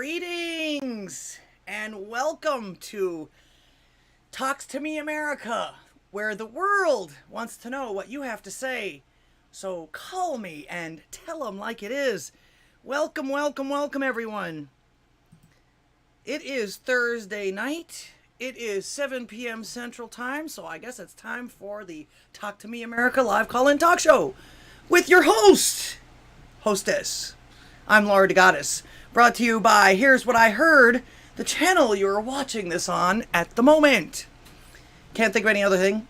Greetings and welcome to Talks to Me America, where the world wants to know what you have to say. So call me and tell them like it is. Welcome, welcome, welcome everyone. It is Thursday night. It is 7 p.m. Central Time, so I guess it's time for the Talk to Me America live call-in talk show with your hostess. I'm ldghwih, brought to you by Here's What I Heard, the channel you're watching this on at the moment. Can't think of any other thing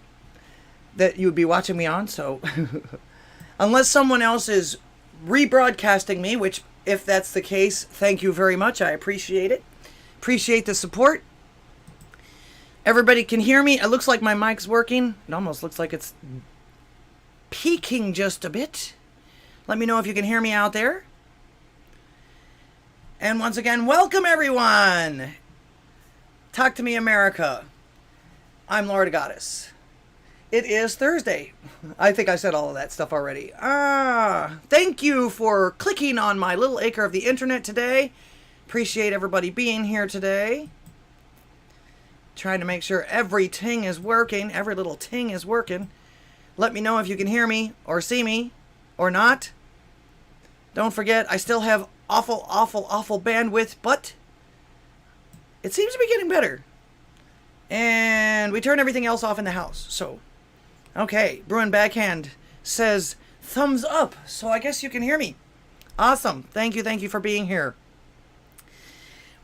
that you would be watching me on, so unless someone else is rebroadcasting me, which if that's the case, thank you very much. I appreciate it. Appreciate the support. Everybody can hear me. It looks like my mic's working. It almost looks like it's peaking just a bit. Let me know if you can hear me out there. And once again, welcome everyone. Talk to Me America. I'm ldghwih. It is Thursday. I think I said all of that stuff already. Thank you for clicking on my little acre of the internet today. Appreciate everybody being here today. Trying to make sure every ting is working. Every little ting is working. Let me know if you can hear me or see me or not. Don't forget, I still have awful bandwidth, but it seems to be getting better. And we turn everything else off in the house. So, okay, Bruin Backhand says thumbs up. So I guess you can hear me. Awesome. Thank you for being here.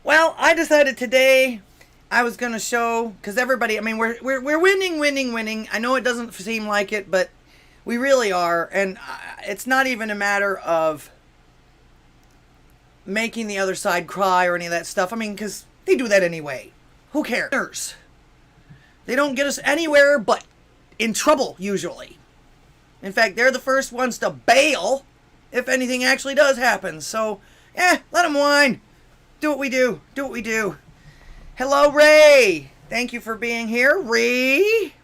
Well, I decided today I was going to show, because everybody, I mean, we're winning. I know it doesn't seem like it, but we really are. And it's not even a matter of making the other side cry or any of that stuff. I mean, because they do that anyway. Who cares? They don't get us anywhere but in trouble, usually. In fact, they're the first ones to bail if anything actually does happen. So, let them whine. Do what we do. Hello, Ray. Thank you for being here, Ray.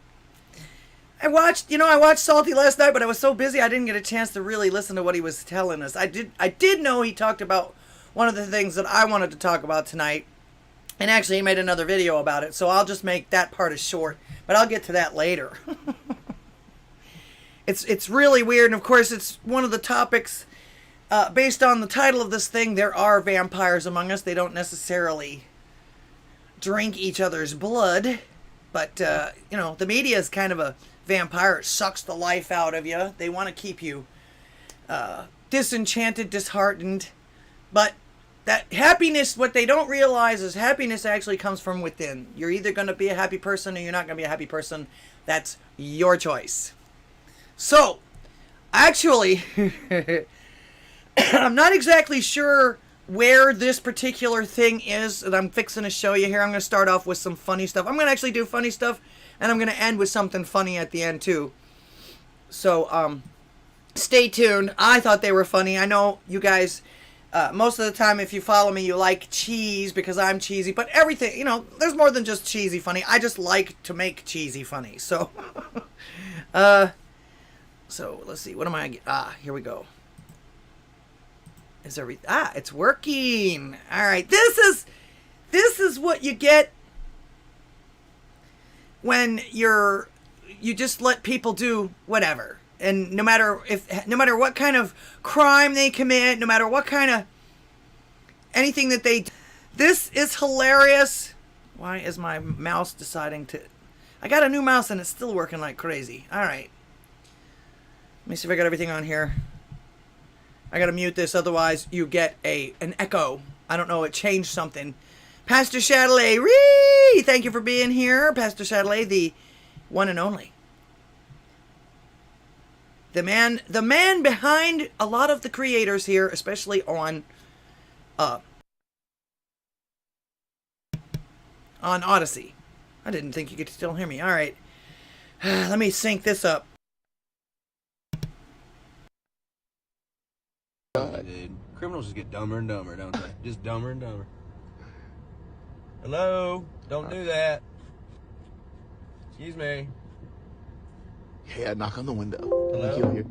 I watched Salty last night, but I was so busy I didn't get a chance to really listen to what he was telling us. I did know he talked about one of the things that I wanted to talk about tonight. And actually, he made another video about it, so I'll just make that part as short. But I'll get to that later. It's really weird, and of course, it's one of the topics, based on the title of this thing, there are vampires among us. They don't necessarily drink each other's blood, but, the media is kind of a vampire. It sucks the life out of you. They want to keep you disenchanted, disheartened, but that happiness, what they don't realize is happiness actually comes from within. You're either going to be a happy person or you're not going to be a happy person. That's your choice. So, actually, I'm not exactly sure where this particular thing is that I'm fixing to show you here. I'm going to start off with some funny stuff. I'm going to actually do funny stuff, and I'm going to end with something funny at the end, too. So, stay tuned. I thought they were funny. I know you guys, most of the time, if you follow me, you like cheese because I'm cheesy. But everything, there's more than just cheesy funny. I just like to make cheesy funny. So, so let's see. What am I? Here we go. It's working. All right. This is what you get when you just let people do whatever. And no matter what kind of crime they commit, no matter what kind of anything that they do. This is hilarious. Why is my mouse deciding to... I got a new mouse and it's still working like crazy. All right. Let me see if I got everything on here. I got to mute this, otherwise you get an echo. I don't know, it changed something. Pastor Chatelet, thank you for being here. Pastor Chatelet, the one and only. The man behind a lot of the creators here, especially on Odysee. I didn't think you could still hear me. All right. Let me sync this up. Dude, criminals just get dumber and dumber, don't they? Just dumber and dumber. Hello? Don't do that. Excuse me. Yeah, knock on the window. Hello? Think you'll hear.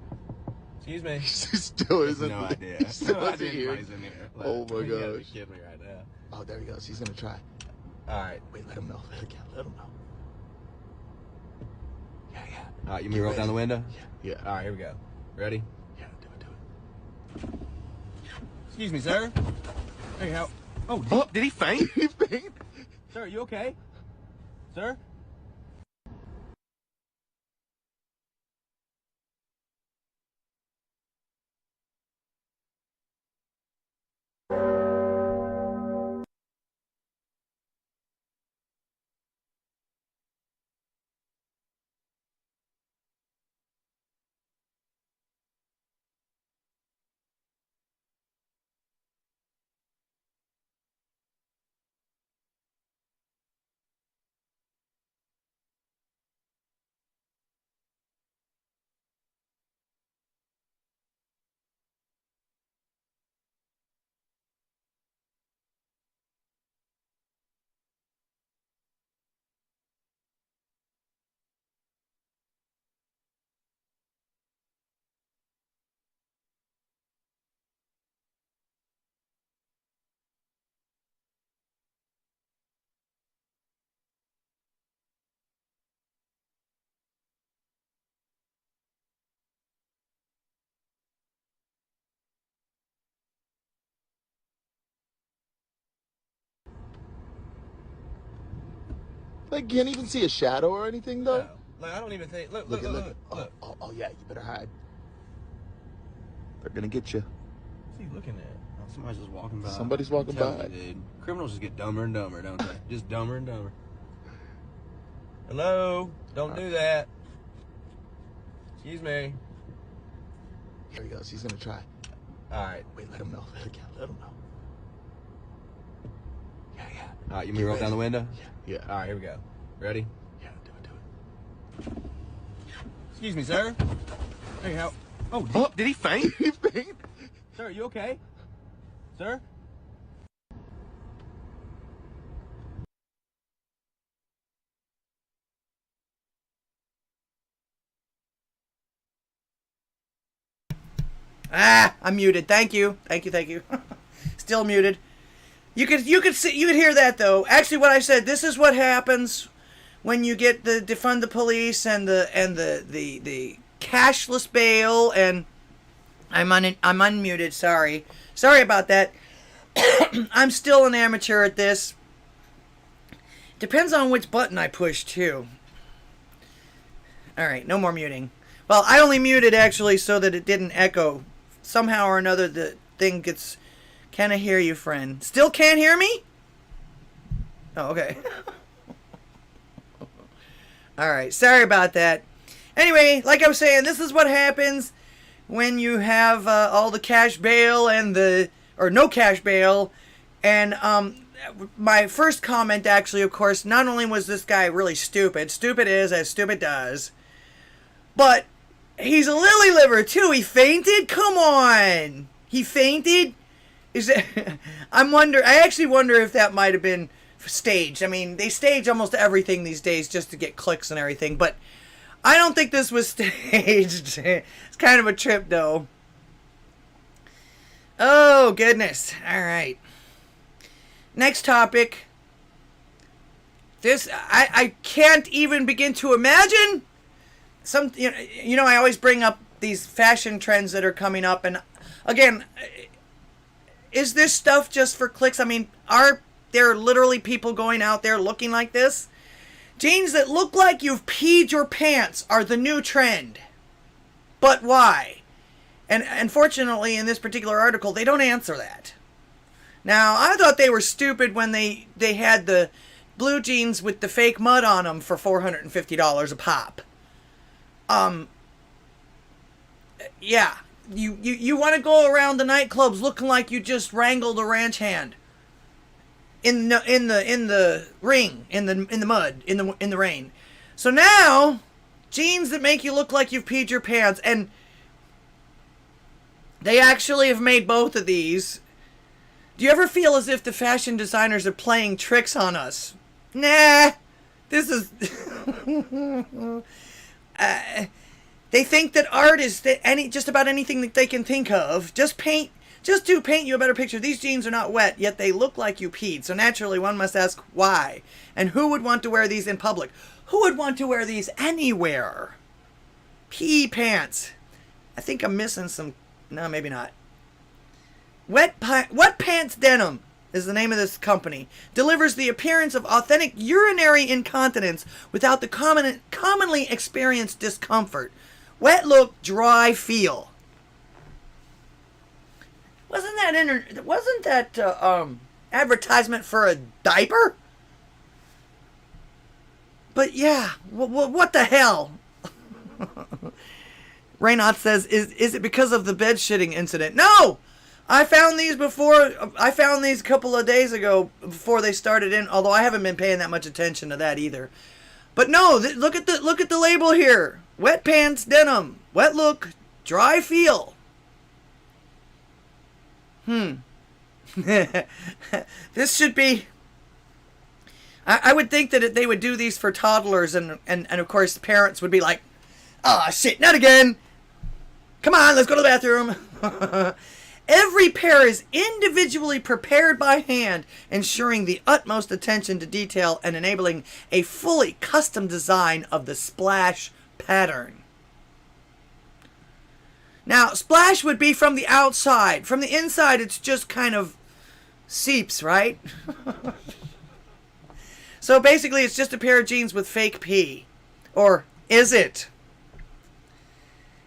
Excuse me. He still isn't. No idea. He still No isn't idea here. anybody's in here. Like, Oh my you gotta be gosh. kidding me right now. Oh, there he goes. He's gonna try. All right. Wait, let him know. Let him know. Yeah. All right, you mean roll down the window? Yeah. All right, here we go. Ready? Yeah, do it. Excuse me, sir. Hey, how? Oh, did he faint? He faint? Sir, are you okay? Sir? Like, can't even see a shadow or anything, though? No. Like, I don't even think. Look. Oh, yeah, you better hide. They're gonna get you. What's he looking at? Oh, somebody's just walking by. Somebody's walking I'm telling by. you, dude. Criminals just get dumber and dumber, don't they? Just dumber and dumber. Hello? Don't do that. Excuse me. Here he goes. He's gonna try. All right. Wait, let him know. Let him know. Yeah. All right, you mean roll down the window? Yeah. All right, here we go. Ready? Yeah, do it. Excuse me, sir. Hey, how? Oh, did he faint? He faint? Sir, are you okay? Sir? I'm muted. Thank you. Still muted. You could hear that though. Actually, what I said. This is what happens when you get the defund the police and the cashless bail. And I'm unmuted. Sorry about that. I'm still an amateur at this. Depends on which button I push too. All right, no more muting. Well, I only muted actually so that it didn't echo. Somehow or another, the thing gets... Can I hear you, friend? Still can't hear me? Oh, okay. Alright, sorry about that. Anyway, like I was saying, this is what happens when you have all the cash bail and the... Or no cash bail. And my first comment, actually, of course, not only was this guy really stupid. Stupid is as stupid does. But... he's a lily liver too. He fainted? Come on. He fainted? Is that I actually wonder if that might have been staged. I mean, they stage almost everything these days just to get clicks and everything, but I don't think this was staged. It's kind of a trip though. Oh, goodness. All right. Next topic. This I can't even begin to imagine. You know, I always bring up these fashion trends that are coming up, and again, is this stuff just for clicks? I mean, are there literally people going out there looking like this? Jeans that look like you've peed your pants are the new trend. But why? And unfortunately, in this particular article, they don't answer that. Now, I thought they were stupid when they had the blue jeans with the fake mud on them for $450 a pop. Yeah, you want to go around the nightclubs looking like you just wrangled a ranch hand in the ring, in the mud, in the rain. So now, jeans that make you look like you've peed your pants, and they actually have made both of these. Do you ever feel as if the fashion designers are playing tricks on us? Nah, this is... They think that art is just about anything that they can think of. Just to paint you a better picture. These jeans are not wet, yet they look like you peed. So naturally, one must ask why. And who would want to wear these in public? Who would want to wear these anywhere? Pee pants. I think I'm missing some. No, maybe not. Wet Pants Denim is the name of this company. Delivers the appearance of authentic urinary incontinence without the commonly experienced discomfort. Wet look, dry feel. Wasn't that advertisement for a diaper? But yeah, what the hell? Raynaud says, is it because of the bed shitting incident? No! I found these a couple of days ago before they started in, although I haven't been paying that much attention to that either. But no, look at the label here. Wet Pants Denim. Wet look, dry feel. This should be... I would think that they would do these for toddlers, and of course parents would be like, "Ah, shit, not again. Come on, let's go to the bathroom." Every pair is individually prepared by hand, ensuring the utmost attention to detail and enabling a fully custom design of the splash pattern. Now, splash would be from the outside. From the inside, it's just kind of seeps, right? So basically, it's just a pair of jeans with fake pee. Or is it?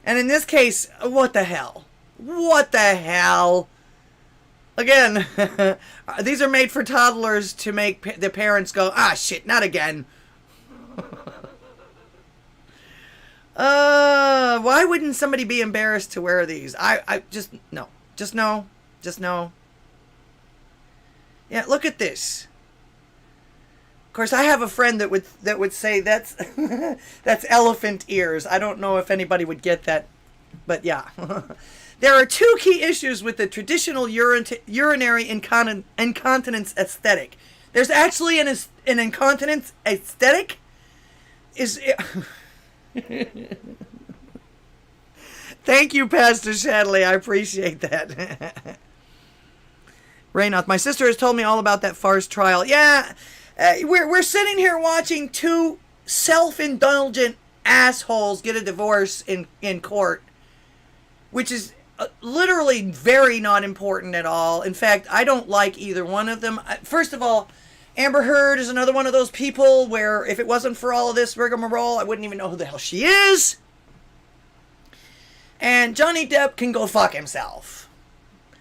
And in this case, what the hell? What the hell? Again, these are made for toddlers to make the parents go, "Ah, shit, not again." Why wouldn't somebody be embarrassed to wear these? I just no. Just no. Just no. Yeah, look at this. Of course, I have a friend that would say that's that's elephant ears. I don't know if anybody would get that, but yeah. There are two key issues with the traditional urinary incontinence aesthetic. There's actually an incontinence aesthetic. Thank you, Pastor Shadley. I appreciate that. Raynaud, my sister has told me all about that farce trial. Yeah, we're sitting here watching two self-indulgent assholes get a divorce in court, which is literally very not important at all. In fact, I don't like either one of them. First of all, Amber Heard is another one of those people where if it wasn't for all of this rigmarole, I wouldn't even know who the hell she is. And Johnny Depp can go fuck himself.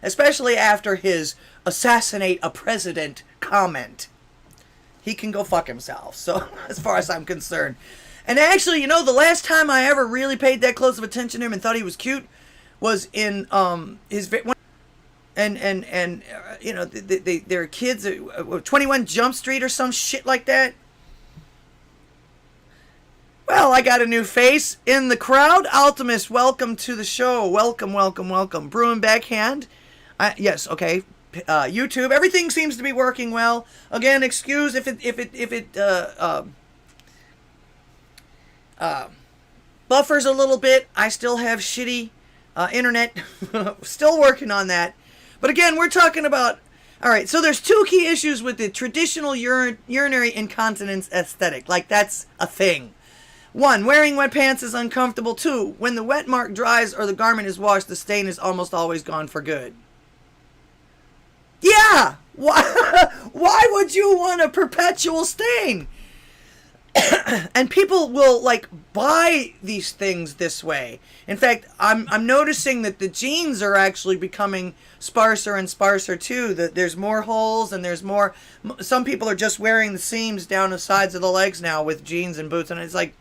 Especially after his assassinate a president comment. He can go fuck himself. So, as far as I'm concerned. And actually, you know, the last time I ever really paid that close of attention to him and thought he was cute was in his... And you know, they're kids, 21 Jump Street or some shit like that. Well, I got a new face in the crowd. Alchemist, welcome to the show. Welcome, welcome, welcome. Bruin Backhand. Yes, okay. YouTube, everything seems to be working well. Again, excuse if it buffers a little bit. I still have shitty internet. Still working on that. But again, we're talking about... Alright, so there's two key issues with the traditional urinary incontinence aesthetic. Like, that's a thing. 1, wearing wet pants is uncomfortable. 2, when the wet mark dries or the garment is washed, the stain is almost always gone for good. Yeah! Why would you want a perpetual stain? And people will, like, buy these things this way. In fact, I'm noticing that the jeans are actually becoming sparser and sparser, too. That there's more holes and there's more... Some people are just wearing the seams down the sides of the legs now with jeans and boots. And it's like...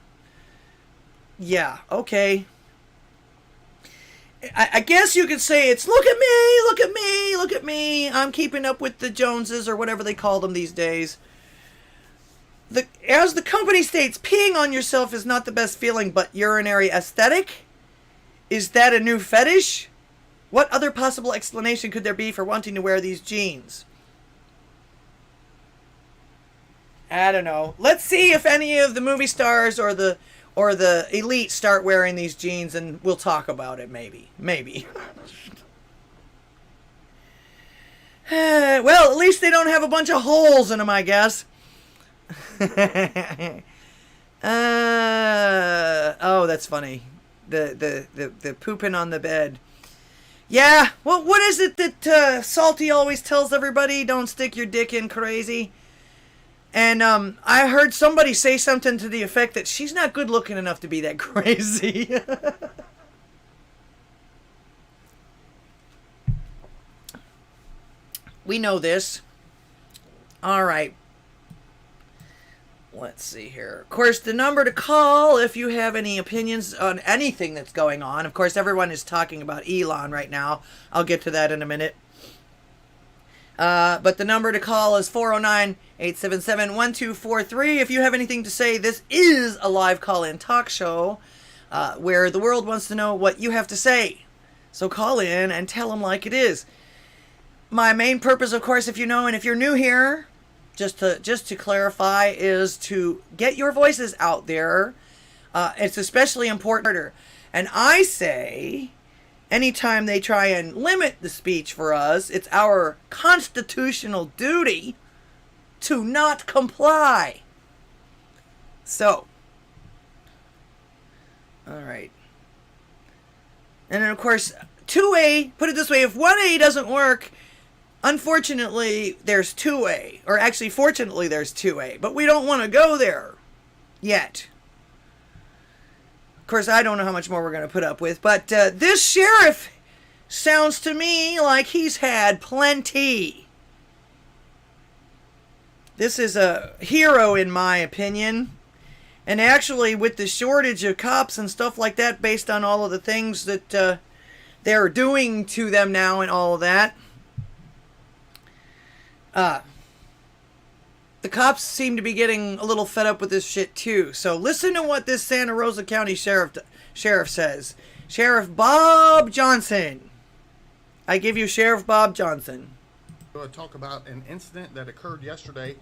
Yeah, okay. I guess you could say it's, look at me, look at me, look at me. I'm keeping up with the Joneses or whatever they call them these days. As the company states, peeing on yourself is not the best feeling, but urinary aesthetic? Is that a new fetish? What other possible explanation could there be for wanting to wear these jeans? I don't know. Let's see if any of the movie stars or or the elite start wearing these jeans, and we'll talk about it, maybe. Maybe. Well, at least they don't have a bunch of holes in them, I guess. Oh, that's funny. The pooping on the bed. Yeah, well, what is it that Salty always tells everybody? Don't stick your dick in crazy. And I heard somebody say something to the effect that she's not good looking enough to be that crazy. We know this. All right. Let's see here. Of course, the number to call if you have any opinions on anything that's going on. Of course, everyone is talking about Elon right now. I'll get to that in a minute. But the number to call is 409-877-1243. If you have anything to say, this is a live call-in talk show where the world wants to know what you have to say. So call in and tell them like it is. My main purpose, of course, if you know, and if you're new here, just to clarify, is to get your voices out there. It's especially important. And I say, anytime they try and limit the speech for us, it's our constitutional duty to not comply. So, all right. And then, of course, 2A, put it this way, if 1A doesn't work, unfortunately, there's 2A. Or actually, fortunately, there's 2A. But we don't want to go there yet. Of course, I don't know how much more we're going to put up with. But this sheriff sounds to me like he's had plenty. This is a hero, in my opinion. And actually, with the shortage of cops and stuff like that, based on all of the things that they're doing to them now and all of that, the cops seem to be getting a little fed up with this shit too. So listen to what this Santa Rosa County sheriff says. Sheriff Bob Johnson. I give you Sheriff Bob Johnson. We'll talk about an incident that occurred yesterday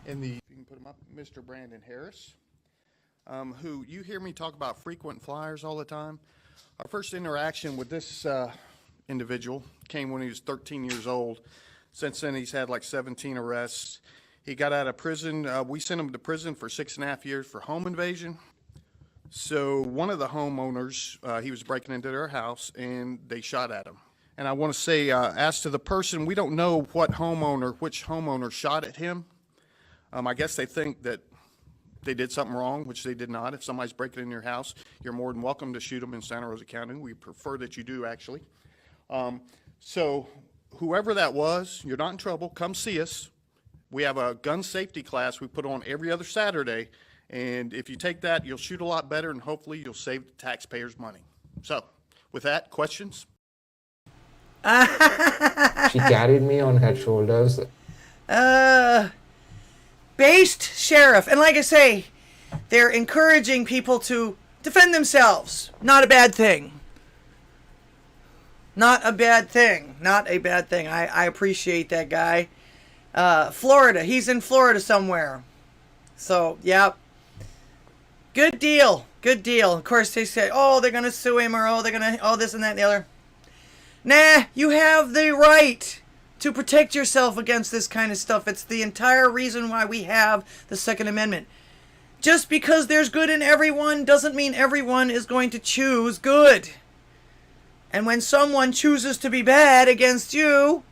in the, you can put him up, Mr. Brandon Harris, who you hear me talk about frequent flyers all the time. Our first interaction with this individual came when he was 13 years old. Since then, he's had like 17 arrests. He got out of prison. We sent him to prison for 6.5 years for home invasion. So one of the homeowners, he was breaking into their house, and they shot at him. And I want to say, as to the person, we don't know which homeowner shot at him. I guess they think that they did something wrong, which they did not. If somebody's breaking in your house, you're more than welcome to shoot them in Santa Rosa County. We prefer that you do, actually. So whoever that was, you're not in trouble. Come see us. We have a gun safety class we put on every other Saturday. And if you take that, you'll shoot a lot better, and hopefully you'll save the taxpayers money. So with that, questions? She carried me on her shoulders. Based sheriff. And like I say, they're encouraging people to defend themselves. Not a bad thing. Not a bad thing. Not a bad thing. I appreciate that guy. Florida. He's in Florida somewhere. So, yeah. Good deal. Good deal. Of course, they say, oh, they're going to sue him, or oh, they're going to, oh, this and that and the other. Nah, you have the right to protect yourself against this kind of stuff. It's the entire reason why we have the Second Amendment. Just because there's good in everyone doesn't mean everyone is going to choose good. And when someone chooses to be bad against you,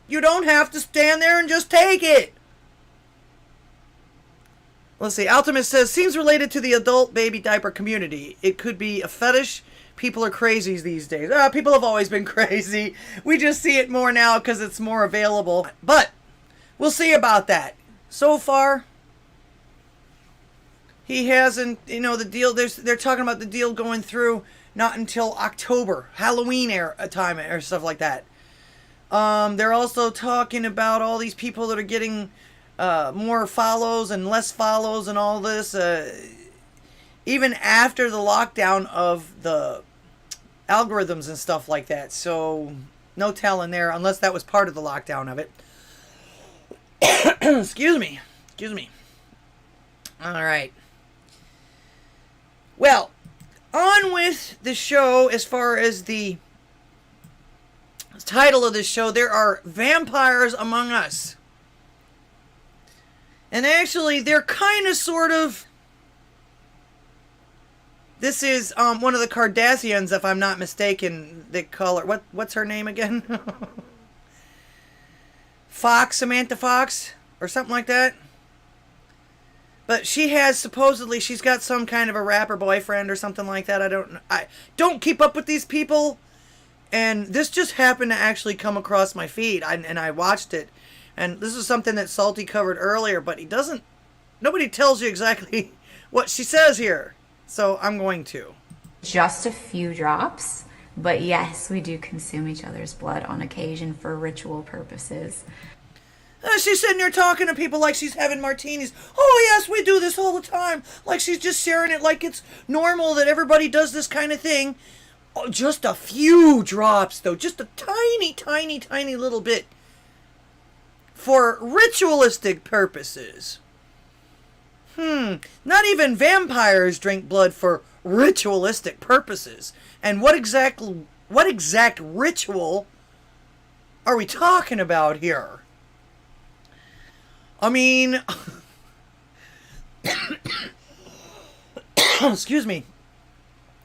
you don't have to stand there and just take it. Let's see. Altimus says, seems related to the adult baby diaper community. It could be a fetish. People are crazy these days. People have always been crazy. We just see it more now because it's more available. But we'll see about that. So far, he hasn't, the deal, they're talking about the deal going through not until October, Halloween time or stuff like that. They're also talking about all these people that are getting more follows and less follows and all this, even after the lockdown of the algorithms and stuff like that. So no telling there, unless that was part of the lockdown of it. Excuse me. All right. Well, on with the show. As far as the title of this show, there are vampires among us. And actually, they're kind of, sort of... This is one of the Kardashians, if I'm not mistaken. They call her... What's her name again? Fox, Samantha Fox? Or something like that? But she has, supposedly, she's got some kind of a rapper boyfriend or something like that. I don't keep up with these people. And this just happened to actually come across my feed. And I watched it. And this is something that Salty covered earlier. But nobody tells you exactly what she says here. So I'm going to. Just a few drops. But yes, we do consume each other's blood on occasion for ritual purposes. She's sitting there talking to people like she's having martinis. Oh, yes, we do this all the time. Like she's just sharing it like it's normal that everybody does this kind of thing. Oh, just a few drops, though. Just a tiny, tiny, tiny little bit. For ritualistic purposes. Not even vampires drink blood for ritualistic purposes. And what exact ritual are we talking about here? I mean, excuse me.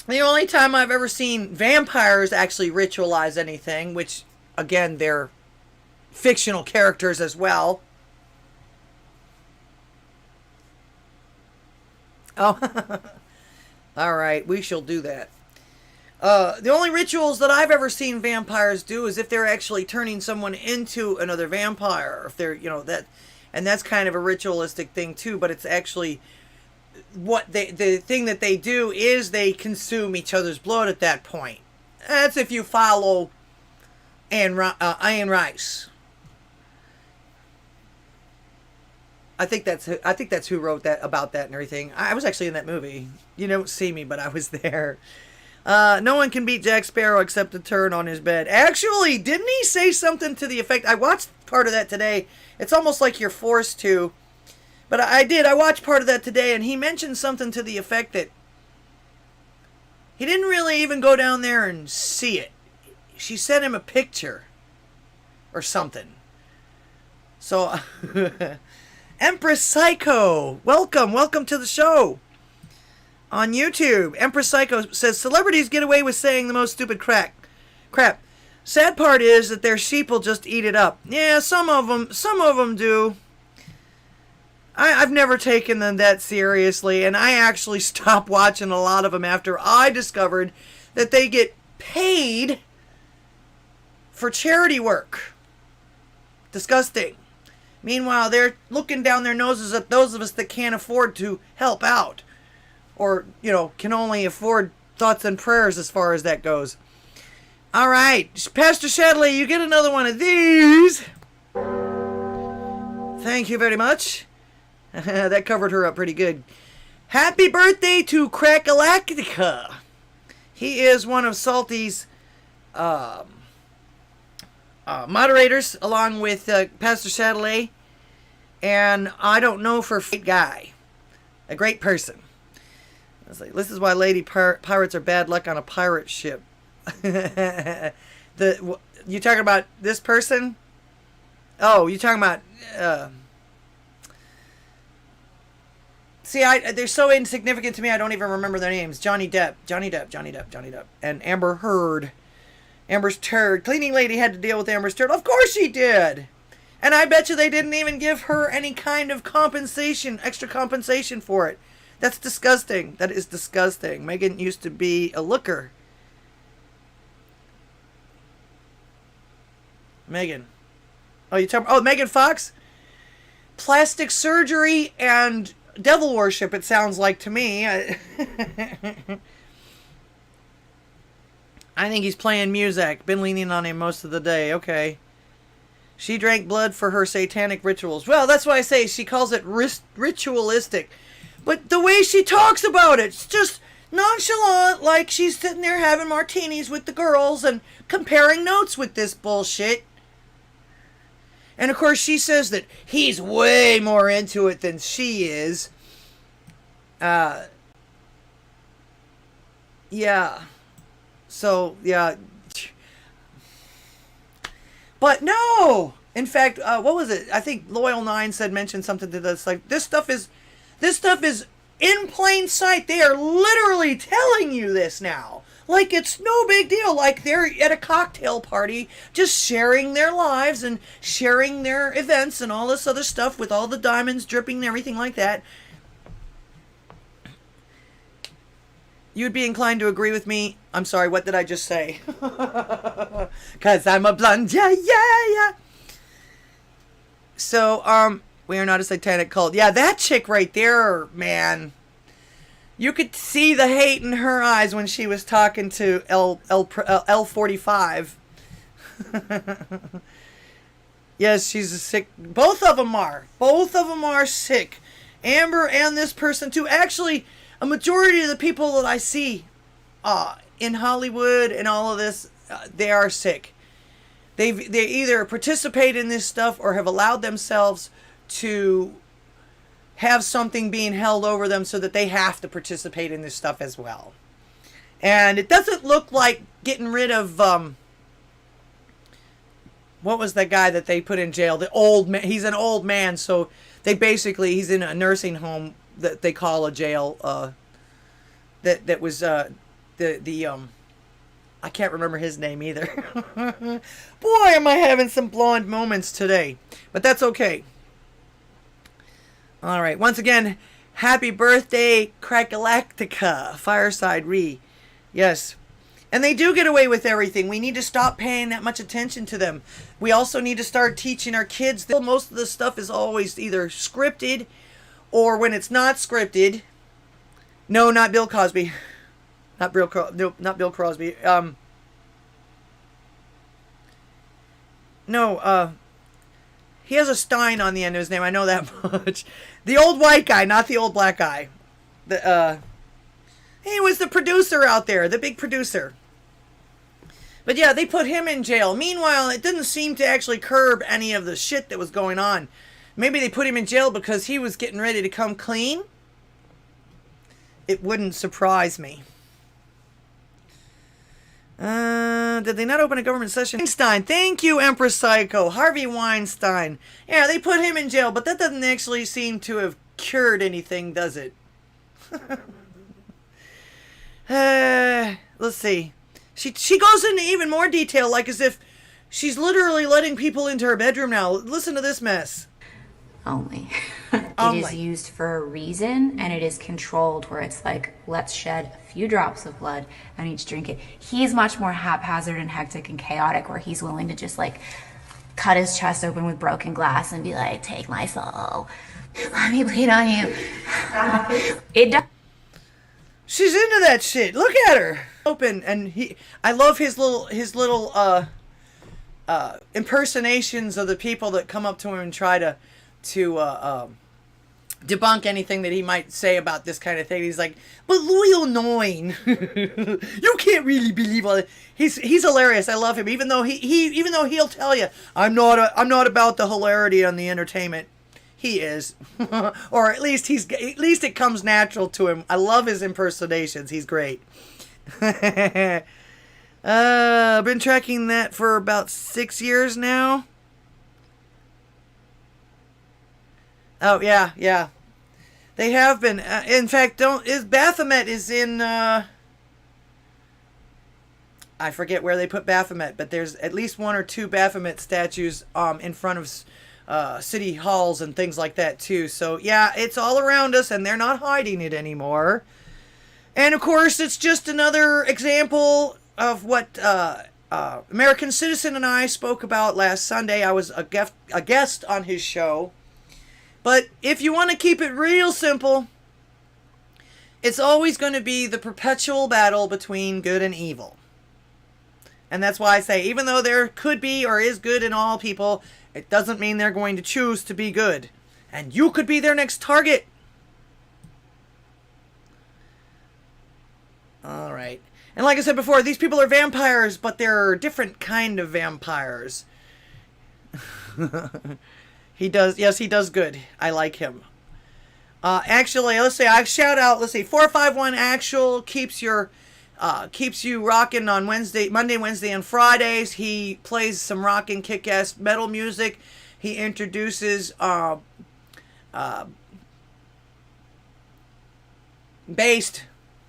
The only time I've ever seen vampires actually ritualize anything, which, again, they're fictional characters as well. Oh, all right, we shall do that. The only rituals that I've ever seen vampires do is if they're actually turning someone into another vampire. If they're, that... And that's kind of a ritualistic thing too, but it's actually the thing that they do is they consume each other's blood at that point. That's if you follow Ian Rice. I think that's who wrote that about that and everything. I was actually in that movie. You don't see me, but I was there. No one can beat Jack Sparrow except a turd on his bed. Actually, didn't he say something to the effect? I watched part of that today. It's almost like you're forced to. But I watched part of that today, and he mentioned something to the effect that he didn't really even go down there and see it. She sent him a picture or something. So, Empress Psycho, welcome to the show. On YouTube, Empress Psycho says, celebrities get away with saying the most stupid crap. Sad part is that their sheep will just eat it up. Yeah, some of them do. I've never taken them that seriously, and I actually stopped watching a lot of them after I discovered that they get paid for charity work. Disgusting. Meanwhile, they're looking down their noses at those of us that can't afford to help out. Or, can only afford thoughts and prayers as far as that goes. All right, Pastor Shadley, you get another one of these. Thank you very much. That covered her up pretty good. Happy birthday to Crackalactica. He is one of Salty's moderators, along with Pastor Shadley. And I don't know for a guy. A great person. I was like, this is why lady pirates are bad luck on a pirate ship. You talking about this person? Oh, you talking about... See, they're so insignificant to me, I don't even remember their names. Johnny Depp. And Amber Heard. Amber's turd. Cleaning lady had to deal with Amber's turd. Of course she did! And I bet you they didn't even give her any kind of compensation, extra compensation for it. That's disgusting. That is disgusting. Megan used to be a looker. Megan. Oh, you talking? Oh, Megan Fox? Plastic surgery and devil worship, it sounds like to me. I think he's playing music. Been leaning on him most of the day. Okay. She drank blood for her satanic rituals. Well, that's why I say she calls it ritualistic. But the way she talks about it, it's just nonchalant, like she's sitting there having martinis with the girls and comparing notes with this bullshit. And of course she says that he's way more into it than she is. Yeah. So, yeah. But no! In fact, what was it? I think Loyal9 mentioned something to this. Like, this stuff is in plain sight. They are literally telling you this now. Like, it's no big deal. Like, they're at a cocktail party just sharing their lives and sharing their events and all this other stuff with all the diamonds dripping and everything like that. You'd be inclined to agree with me. I'm sorry, what did I just say? Because I'm a blonde. Yeah, yeah, yeah. So, we are not a satanic cult. Yeah, that chick right there, man. You could see the hate in her eyes when she was talking to L45. Yes, she's a sick. Both of them are. Both of them are sick. Amber and this person too. Actually, a majority of the people that I see in Hollywood and all of this, they are sick. They either participate in this stuff or have allowed themselves to have something being held over them so that they have to participate in this stuff as well. And it doesn't look like getting rid of what was that guy that they put in jail? The old man. He's an old man, so he's in a nursing home that they call a jail. That was I can't remember his name either. Boy, am I having some blonde moments today, but that's okay. All right, once again, happy birthday, Crackalactica, Fireside Re. Yes. And they do get away with everything. We need to stop paying that much attention to them. We also need to start teaching our kids that most of this stuff is always either scripted or when it's not scripted. No, not Bill Cosby. Not Bill Crosby. He has a Stein on the end of his name. I know that much. The old white guy, not the old black guy. He was the producer out there, the big producer. But yeah, they put him in jail. Meanwhile, it didn't seem to actually curb any of the shit that was going on. Maybe they put him in jail because he was getting ready to come clean. It wouldn't surprise me. Did they not open a government session? Weinstein. Thank you, Empress Psycho. Harvey Weinstein. Yeah, they put him in jail, but that doesn't actually seem to have cured anything, does it? Let's see. She goes into even more detail, like as if she's literally letting people into her bedroom now. Listen to this mess. Only. It is used for a reason, and it is controlled where it's like, let's shed a few drops of blood and each drink it. He's much more haphazard and hectic and chaotic, where he's willing to just like cut his chest open with broken glass and be like, take my soul, let me bleed on you. She's into that shit. Look at her. Open, and I love his little impersonations of the people that come up to him and try to debunk anything that he might say about this kind of thing. He's like, but Loyal9, you can't really believe all that. He's hilarious. I love him, even though he'll tell you, I'm not about the hilarity on the entertainment. He is, or at least it comes natural to him. I love his impersonations. He's great. I've been tracking that for about 6 years now. Oh yeah. They have been. In fact, Baphomet is in. I forget where they put Baphomet, but there's at least 1 or 2 Baphomet statues in front of city halls and things like that too. So yeah, it's all around us, and they're not hiding it anymore. And of course, it's just another example of what American Citizen and I spoke about last Sunday. I was a guest on his show. But if you want to keep it real simple, it's always going to be the perpetual battle between good and evil. And that's why I say, even though there could be or is good in all people, it doesn't mean they're going to choose to be good. And you could be their next target. All right. And like I said before, these people are vampires, but they're a different kind of vampires. He does good. I like him. Actually, let's see, 451 Actual keeps your keeps you rocking on Monday, Wednesday, and Fridays. He plays some rockin' kick-ass metal music. He introduces based.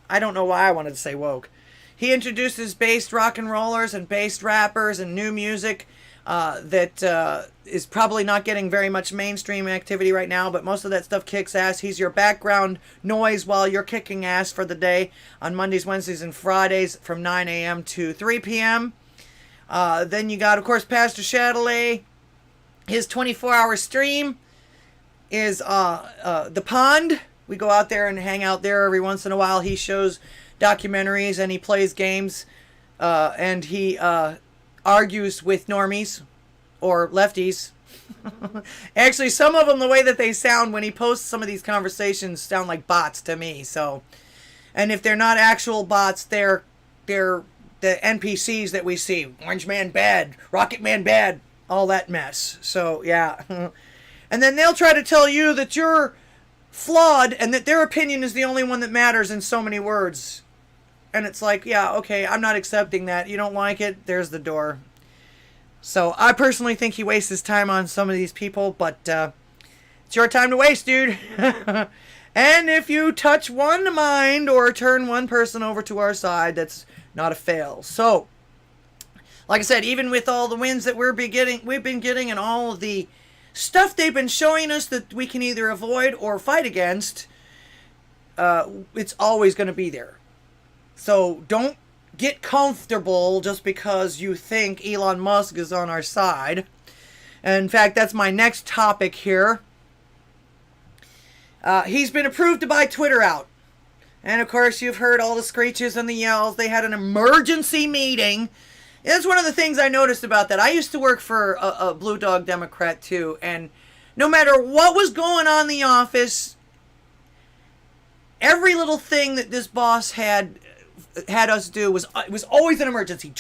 I don't know why I wanted to say woke. He introduces based rock and rollers and based rappers and new music that is probably not getting very much mainstream activity right now, but most of that stuff kicks ass. He's your background noise while you're kicking ass for the day on Mondays, Wednesdays, and Fridays from 9 a.m. to 3 p.m. Then you got, of course, Pastor Chatelet. His 24-hour stream is The Pond. We go out there and hang out there every once in a while. He shows documentaries and he plays games and he argues with normies or lefties. Actually, some of them, the way that they sound when he posts some of these conversations sound like bots to me. So, and if they're not actual bots, they're the NPCs that we see. Orange Man bad, Rocket Man bad, all that mess. So, yeah. And then they'll try to tell you that you're flawed and that their opinion is the only one that matters in so many words. And it's like, yeah, okay, I'm not accepting that. You don't like it? There's the door. So I personally think he wastes his time on some of these people, but it's your time to waste, dude. And if you touch one mind or turn one person over to our side, that's not a fail. So, like I said, even with all the wins that we've been getting and all of the stuff they've been showing us that we can either avoid or fight against, it's always going to be there. So don't get comfortable just because you think Elon Musk is on our side. And in fact, that's my next topic here. He's been approved to buy Twitter out. And of course, you've heard all the screeches and the yells. They had an emergency meeting. That's one of the things I noticed about that. I used to work for a Blue Dog Democrat too. And no matter what was going on in the office, every little thing that this boss had us do was always an emergency.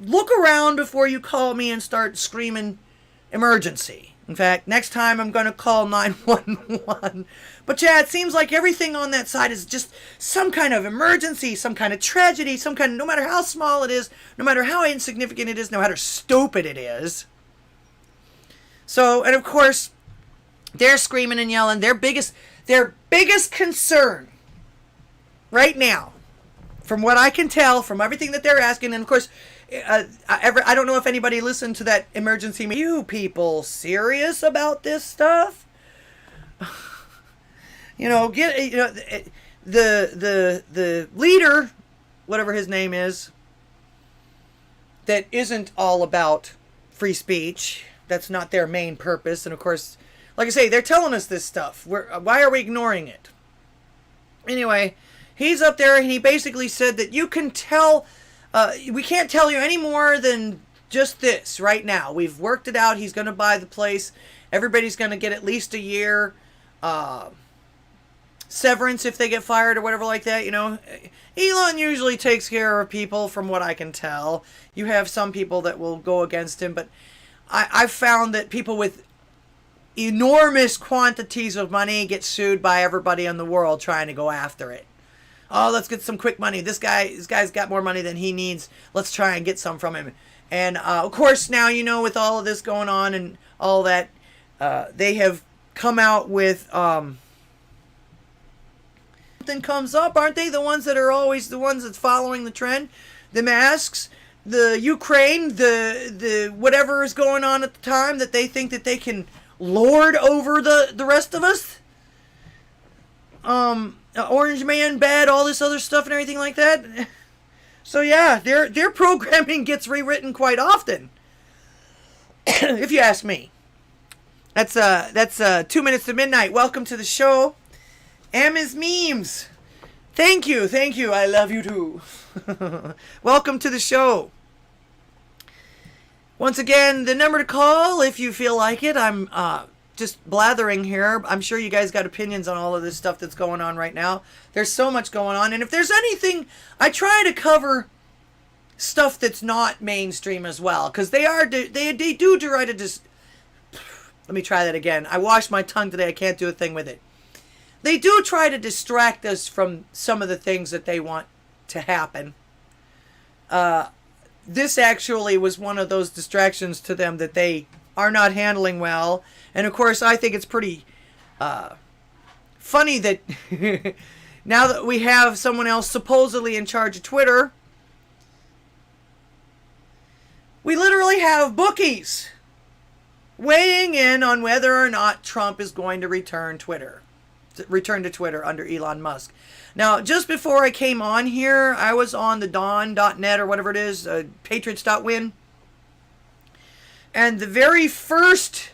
Look around before you call me and start screaming emergency. In fact, next time I'm going to call 911. But yeah, it seems like everything on that side is just some kind of emergency, some kind of tragedy, no matter how small it is, no matter how insignificant it is, no matter stupid it is. So, and of course, they're screaming and yelling. Their biggest concern right now, from what I can tell, from everything that they're asking, and of course, I don't know if anybody listened to that emergency meeting. You people serious about this stuff? The leader, whatever his name is, that isn't all about free speech. That's not their main purpose. And of course, like I say, they're telling us this stuff. Why are we ignoring it? Anyway, he's up there and he basically said that you can tell, we can't tell you any more than just this right now. We've worked it out. He's going to buy the place. Everybody's going to get at least a year severance if they get fired or whatever like that. Elon usually takes care of people from what I can tell. You have some people that will go against him, but I've found that people with enormous quantities of money get sued by everybody in the world trying to go after it. Oh, let's get some quick money. This guy's got more money than he needs. Let's try and get some from him. And of course, now with all of this going on and all that, they have come out with something comes up, aren't they? The ones that are always the ones that's following the trend, the masks, the Ukraine, the whatever is going on at the time that they think that they can lord over the rest of us. Orange Man bad, all this other stuff and everything like that. So yeah, their programming gets rewritten quite often, if you ask me. That's 2 minutes to midnight. Welcome to the show. Is Memes. Thank you. I love you too. Welcome to the show. Once again, the number to call if you feel like it. I'm just blathering here. I'm sure you guys got opinions on all of this stuff that's going on right now. There's so much going on. And if there's anything, I try to cover stuff that's not mainstream as well. Because they do try to just... Let me try that again. I washed my tongue today. I can't do a thing with it. They do try to distract us from some of the things that they want to happen. This actually was one of those distractions to them that they are not handling well. And of course, I think it's pretty funny that now that we have someone else supposedly in charge of Twitter, we literally have bookies weighing in on whether or not Trump is going to return to Twitter under Elon Musk. Now, just before I came on here, I was on the dawn.net or whatever it is, patriots.win. And the very first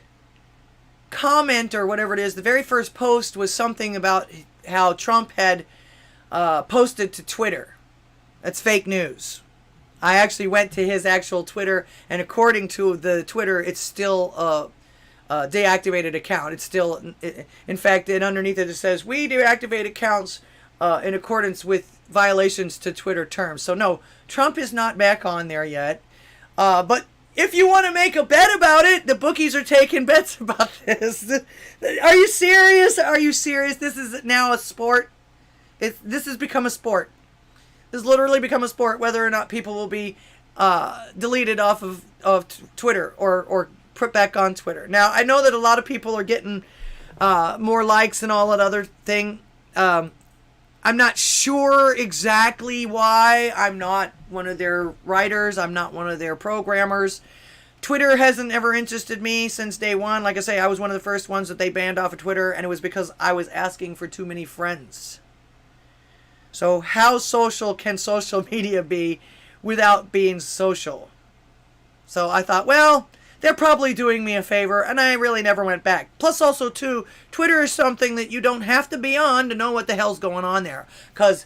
comment or whatever it is, the very first post was something about how Trump had posted to Twitter. That's fake news. I actually went to his actual Twitter, and according to the Twitter, it's still a deactivated account. It's still, in fact, and underneath it says, we deactivate accounts in accordance with violations to Twitter terms. So no, Trump is not back on there yet. But if you want to make a bet about it, the bookies are taking bets about this. Are you serious? Are you serious? This is now a sport. This has become a sport. This has literally become a sport, whether or not people will be deleted off of Twitter or put back on Twitter. Now, I know that a lot of people are getting more likes and all that other thing. I'm not sure exactly why. I'm not one of their writers. I'm not one of their programmers. Twitter hasn't ever interested me since day one. Like I say, I was one of the first ones that they banned off of Twitter, and it was because I was asking for too many friends. So how social can social media be without being social? So I thought, well, they're probably doing me a favor, and I really never went back. Plus also, too, Twitter is something that you don't have to be on to know what the hell's going on there. Because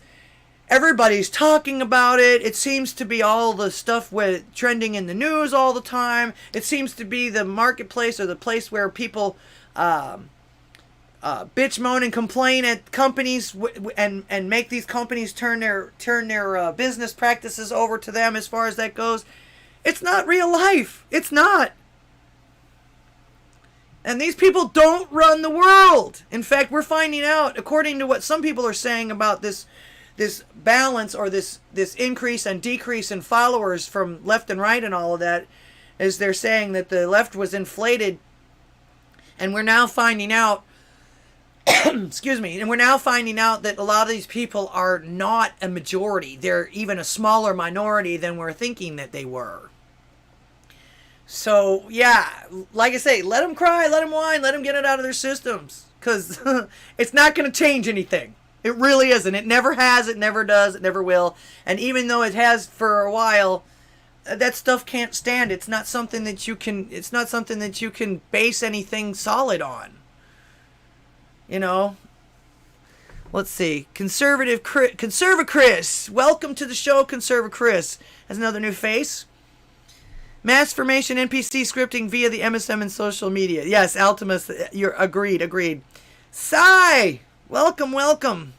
everybody's talking about it. It seems to be all the stuff with trending in the news all the time. It seems to be the marketplace or the place where people bitch, moan, and complain at companies and make these companies turn their business practices over to them as far as that goes. It's not real life. It's not. And these people don't run the world. In fact, we're finding out, according to what some people are saying about this balance or this increase and decrease in followers from left and right and all of that, is they're saying that the left was inflated, and we're now finding out excuse me, and we're now finding out that a lot of these people are not a majority. They're even a smaller minority than we're thinking that they were. So, yeah, like I say, let them cry, let them whine, let them get it out of their systems. Because it's not going to change anything. It really isn't. It never has, it never does, it never will. And even though it has for a while, that stuff can't stand. It's not something that you can base anything solid on. You know, let's see. Conserva Chris. Welcome to the show, Conserva Chris. Has another new face. Mass formation NPC scripting via the MSM and social media. Yes, Altimus, you're agreed. Psy, welcome.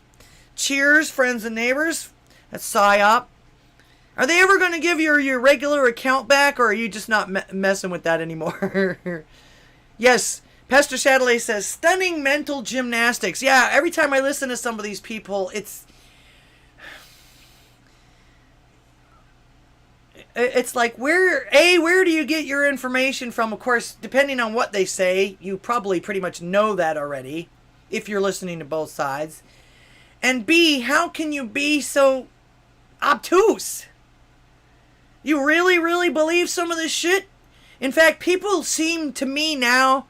Cheers, friends and neighbors. That's PsyOp. Are they ever going to give your regular account back, or are you just not messing with that anymore? Yes. Pastor Shadley says, stunning mental gymnastics. Yeah, every time I listen to some of these people, it's like, where do you get your information from? Of course, depending on what they say, you probably pretty much know that already, if you're listening to both sides. And B, how can you be so obtuse? You really, really believe some of this shit? In fact, people seem to me now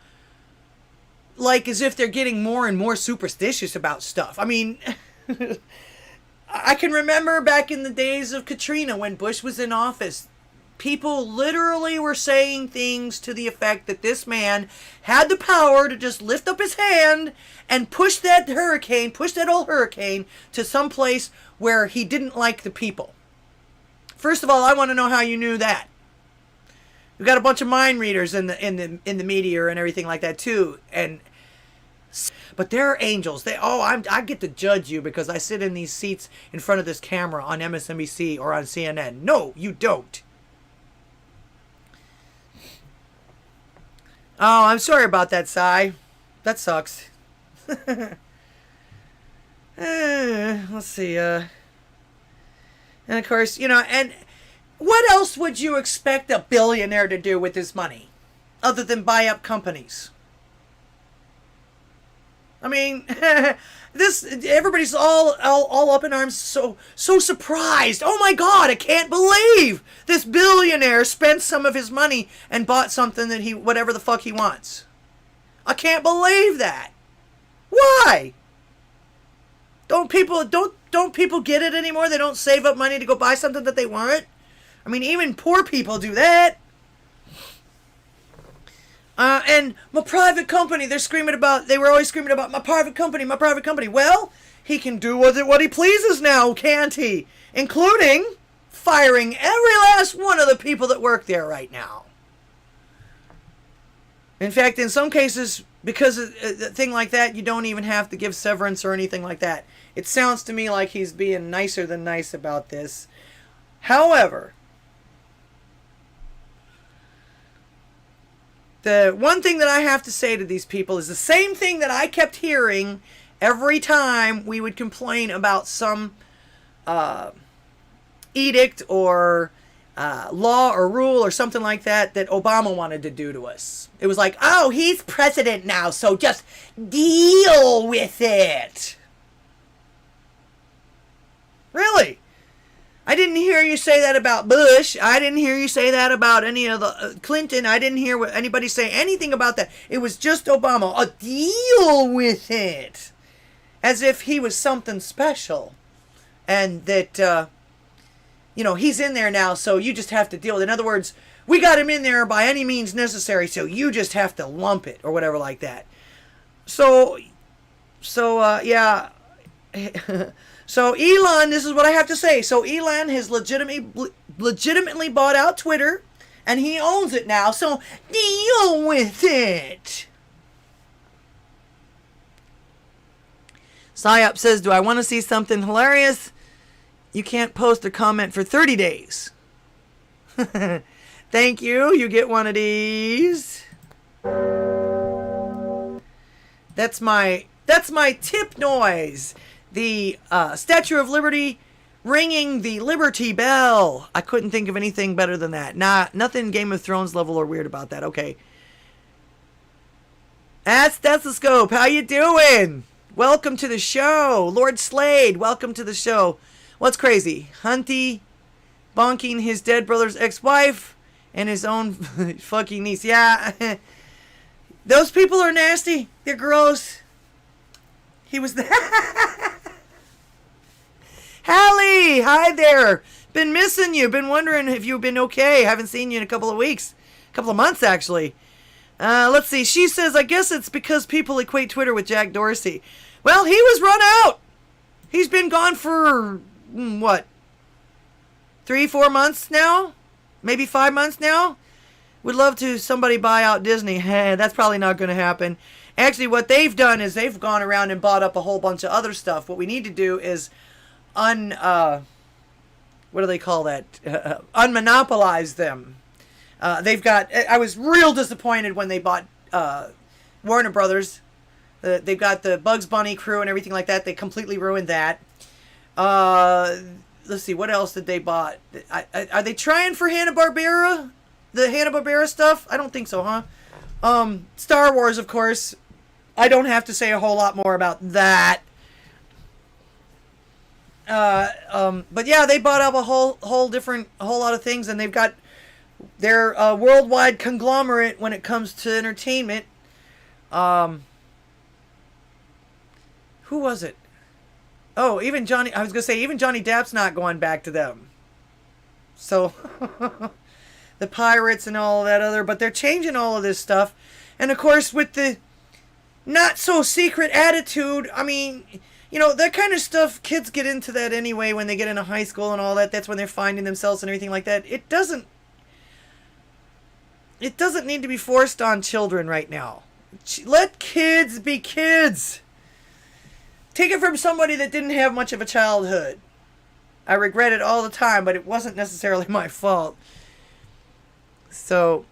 like as if they're getting more and more superstitious about stuff. I mean, I can remember back in the days of Katrina when Bush was in office, people literally were saying things to the effect that this man had the power to just lift up his hand and push that old hurricane to some place where he didn't like the people. First of all, I want to know how you knew that. We've got a bunch of mind readers in the media and everything like that too, but they're angels. I get to judge you because I sit in these seats in front of this camera on MSNBC or on CNN. No, you don't. Oh, I'm sorry about that, Cy. That sucks. Let's see. And of course, you know, and what else would you expect a billionaire to do with his money other than buy up companies? I mean, everybody's all up in arms, so surprised. Oh my God, I can't believe this billionaire spent some of his money and bought something that whatever the fuck he wants. I can't believe that. Why? Don't people get it anymore? They don't save up money to go buy something that they want? I mean, even poor people do that. And my private company, they were always screaming about my private company, my private company. Well, he can do with it what he pleases now, can't he? Including firing every last one of the people that work there right now. In fact, in some cases, because of a thing like that, you don't even have to give severance or anything like that. It sounds to me like he's being nicer than nice about this. However, the one thing that I have to say to these people is the same thing that I kept hearing every time we would complain about some edict or law or rule or something like that Obama wanted to do to us. It was like, oh, he's president now, so just deal with it. Really? I didn't hear you say that about Bush. I didn't hear you say that about any of the Clinton. I didn't hear anybody say anything about that. It was just Obama. Deal with it. As if he was something special. And that, he's in there now, so you just have to deal with it. In other words, we got him in there by any means necessary, so you just have to lump it, or whatever like that. So yeah. So Elon, this is what I have to say. So Elon has legitimately bought out Twitter, and he owns it now. So deal with it. Psyop says, do I want to see something hilarious? You can't post or comment for 30 days. Thank you. You get one of these. That's my tip noise. The Statue of Liberty ringing the Liberty Bell. I couldn't think of anything better than that. Nothing Game of Thrones level or weird about that. Okay. That's Stethoscope. How you doing? Welcome to the show. Lord Slade, welcome to the show. What's crazy? Hunty bonking his dead brother's ex-wife and his own fucking niece. Yeah. Those people are nasty. They're gross. He was there. Hallie, hi there. Been missing you. Been wondering if you've been okay. Haven't seen you in a couple of weeks. A couple of months, actually. Let's see. She says, I guess it's because people equate Twitter with Jack Dorsey. Well, he was run out. He's been gone for, what, 3-4 months now? Maybe 5 months now? Would love to somebody buy out Disney. That's probably not going to happen. Actually, what they've done is they've gone around and bought up a whole bunch of other stuff. What we need to do is what do they call that? Unmonopolize them. They've got, I was real disappointed when they bought Warner Brothers. They've got the Bugs Bunny crew and everything like that. They completely ruined that. Let's see, what else did they bought? Are they trying for Hanna-Barbera? The Hanna-Barbera stuff? I don't think so, huh? Star Wars, of course. I don't have to say a whole lot more about that. But yeah, they bought up a whole lot of things, and they've got their worldwide conglomerate when it comes to entertainment. Who was it? Oh, even Johnny Depp's not going back to them. So the pirates and all of that other, but they're changing all of this stuff. And of course, with the not so secret attitude, I mean, that kind of stuff, kids get into that anyway when they get into high school and all that. That's when they're finding themselves and everything like that. It doesn't need to be forced on children right now. Let kids be kids. Take it from somebody that didn't have much of a childhood. I regret it all the time, but it wasn't necessarily my fault. So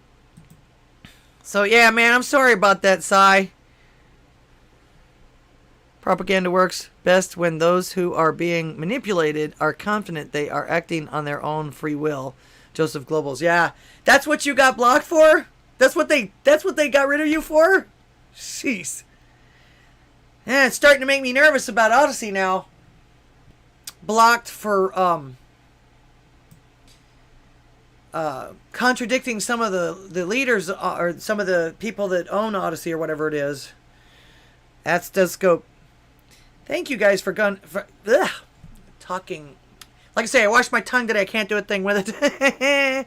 yeah, man, I'm sorry about that, Cy. Propaganda works best when those who are being manipulated are confident they are acting on their own free will. Joseph Globals. Yeah, that's what you got blocked for? That's what they got rid of you for? Jeez. Yeah, it's starting to make me nervous about Odysee now. Blocked for contradicting some of the leaders or some of the people that own Odysee or whatever it is. That's Descope. Thank you guys for talking. Like I say, I washed my tongue today. I can't do a thing with it.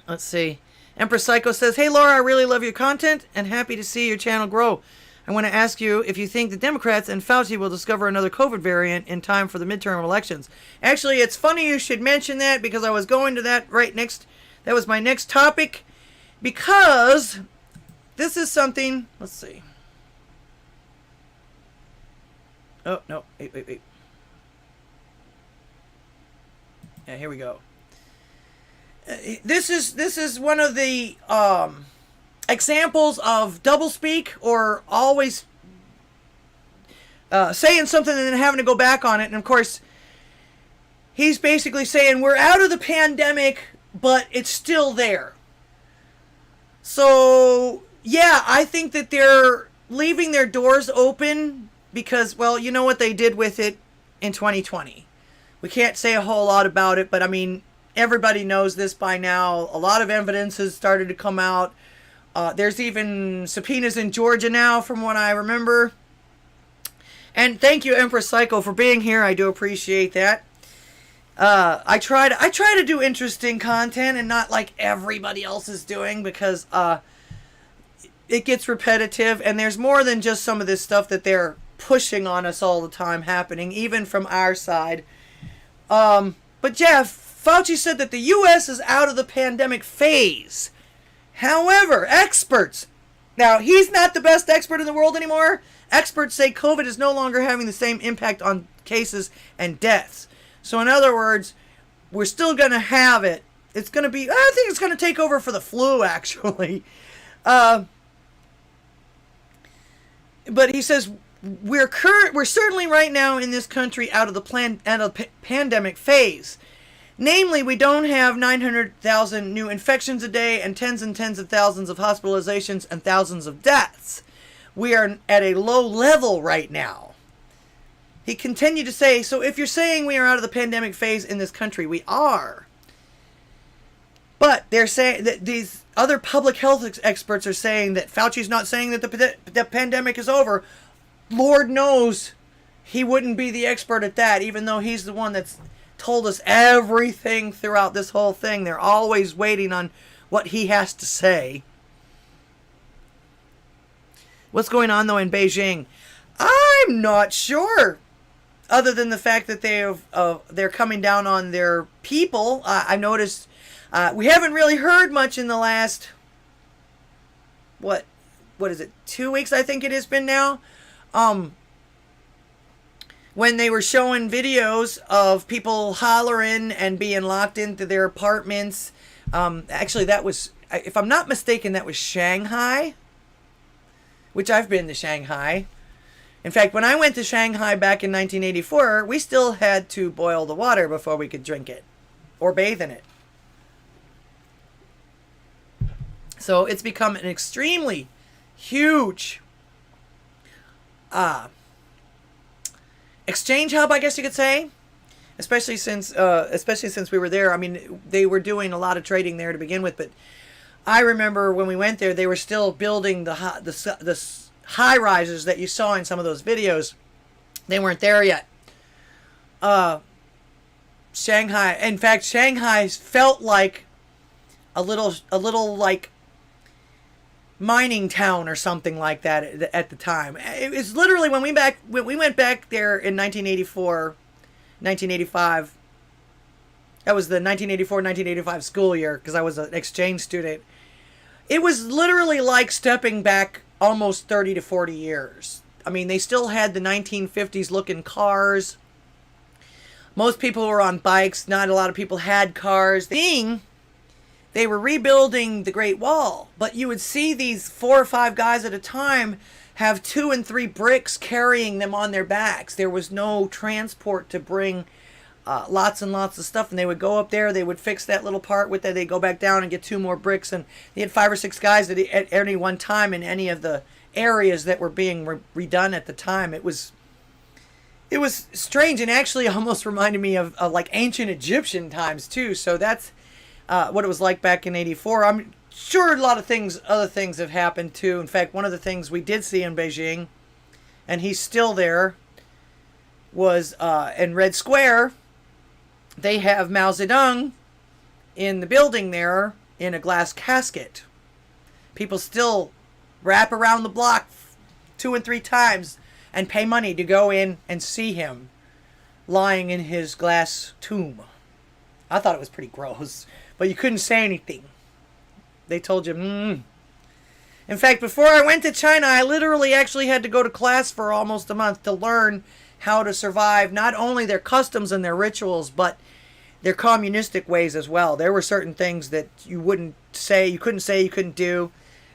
Let's see. Empress Psycho says, "Hey Laura, I really love your content and happy to see your channel grow. I want to ask you if you think the Democrats and Fauci will discover another COVID variant in time for the midterm elections." Actually, it's funny you should mention that because I was going to that right next. That was my next topic because this is something. Let's see. Oh, no. Wait. Yeah, here we go. This is one of the examples of doublespeak or always saying something and then having to go back on it. And of course, he's basically saying we're out of the pandemic, but it's still there. So, yeah, I think that they're leaving their doors open because, well, you know what they did with it in 2020. We can't say a whole lot about it, but I mean, everybody knows this by now. A lot of evidence has started to come out. There's even subpoenas in Georgia now, from what I remember. And thank you, Empress Psycho, for being here. I do appreciate that. I try to do interesting content and not like everybody else is doing because it gets repetitive. And there's more than just some of this stuff that they're pushing on us all the time happening, even from our side. But Jeff, Fauci said that the U.S. is out of the pandemic phase. However, experts, now he's not the best expert in the world anymore. Experts say COVID is no longer having the same impact on cases and deaths. So in other words, we're still going to have it. It's going to be, I think it's going to take over for the flu, actually. But he says, we're certainly right now in this country out of the pandemic phase. Namely, we don't have 900,000 new infections a day and tens of thousands of hospitalizations and thousands of deaths. We are at a low level right now. He continued to say, so if you're saying we are out of the pandemic phase in this country, we are. But they're saying that these other public health experts are saying that Fauci's not saying that the pandemic is over. Lord knows he wouldn't be the expert at that, even though he's the one that's told us everything throughout this whole thing. They're always waiting on what he has to say. What's going on, though, in Beijing? I'm not sure. Other than the fact that they're coming down on their people. I noticed we haven't really heard much in the last, what is it, 2 weeks, I think it has been now. When they were showing videos of people hollering and being locked into their apartments. Actually, that was, if I'm not mistaken, that was Shanghai, which I've been to Shanghai. In fact, when I went to Shanghai back in 1984, we still had to boil the water before we could drink it or bathe in it. So it's become an extremely huge exchange hub, I guess you could say, especially since we were there. I mean, they were doing a lot of trading there to begin with, but I remember when we went there, they were still building the high rises that you saw in some of those videos. They weren't there yet. Shanghai, in fact, Shanghai felt like a little like mining town or something like that at the time. It was literally when we went back there in 1985. That was the 1984-1985 school year because I was an exchange student. It was literally like stepping back almost 30 to 40 years. I mean, they still had the 1950s looking cars. Most people were on bikes. Not a lot of people had cars. They were rebuilding the Great Wall, but you would see these 4 or 5 guys at a time have 2 and 3 bricks carrying them on their backs. There was no transport to bring lots and lots of stuff, and they would go up there, they would fix that little part with it, they'd go back down and get 2 more bricks, and they had 5 or 6 guys at any one time in any of the areas that were being redone at the time. It was strange, and actually almost reminded me of like ancient Egyptian times too. So that's what it was like back in '84. I'm sure a lot of other things have happened too. In fact, one of the things we did see in Beijing, and he's still there, was in Red Square. They have Mao Zedong in the building there in a glass casket. People still wrap around the block 2 and 3 times and pay money to go in and see him lying in his glass tomb. I thought it was pretty gross, but you couldn't say anything. They told you, In fact, before I went to China, I literally actually had to go to class for almost a month to learn how to survive not only their customs and their rituals, but their communistic ways as well. There were certain things that you couldn't say, you couldn't do,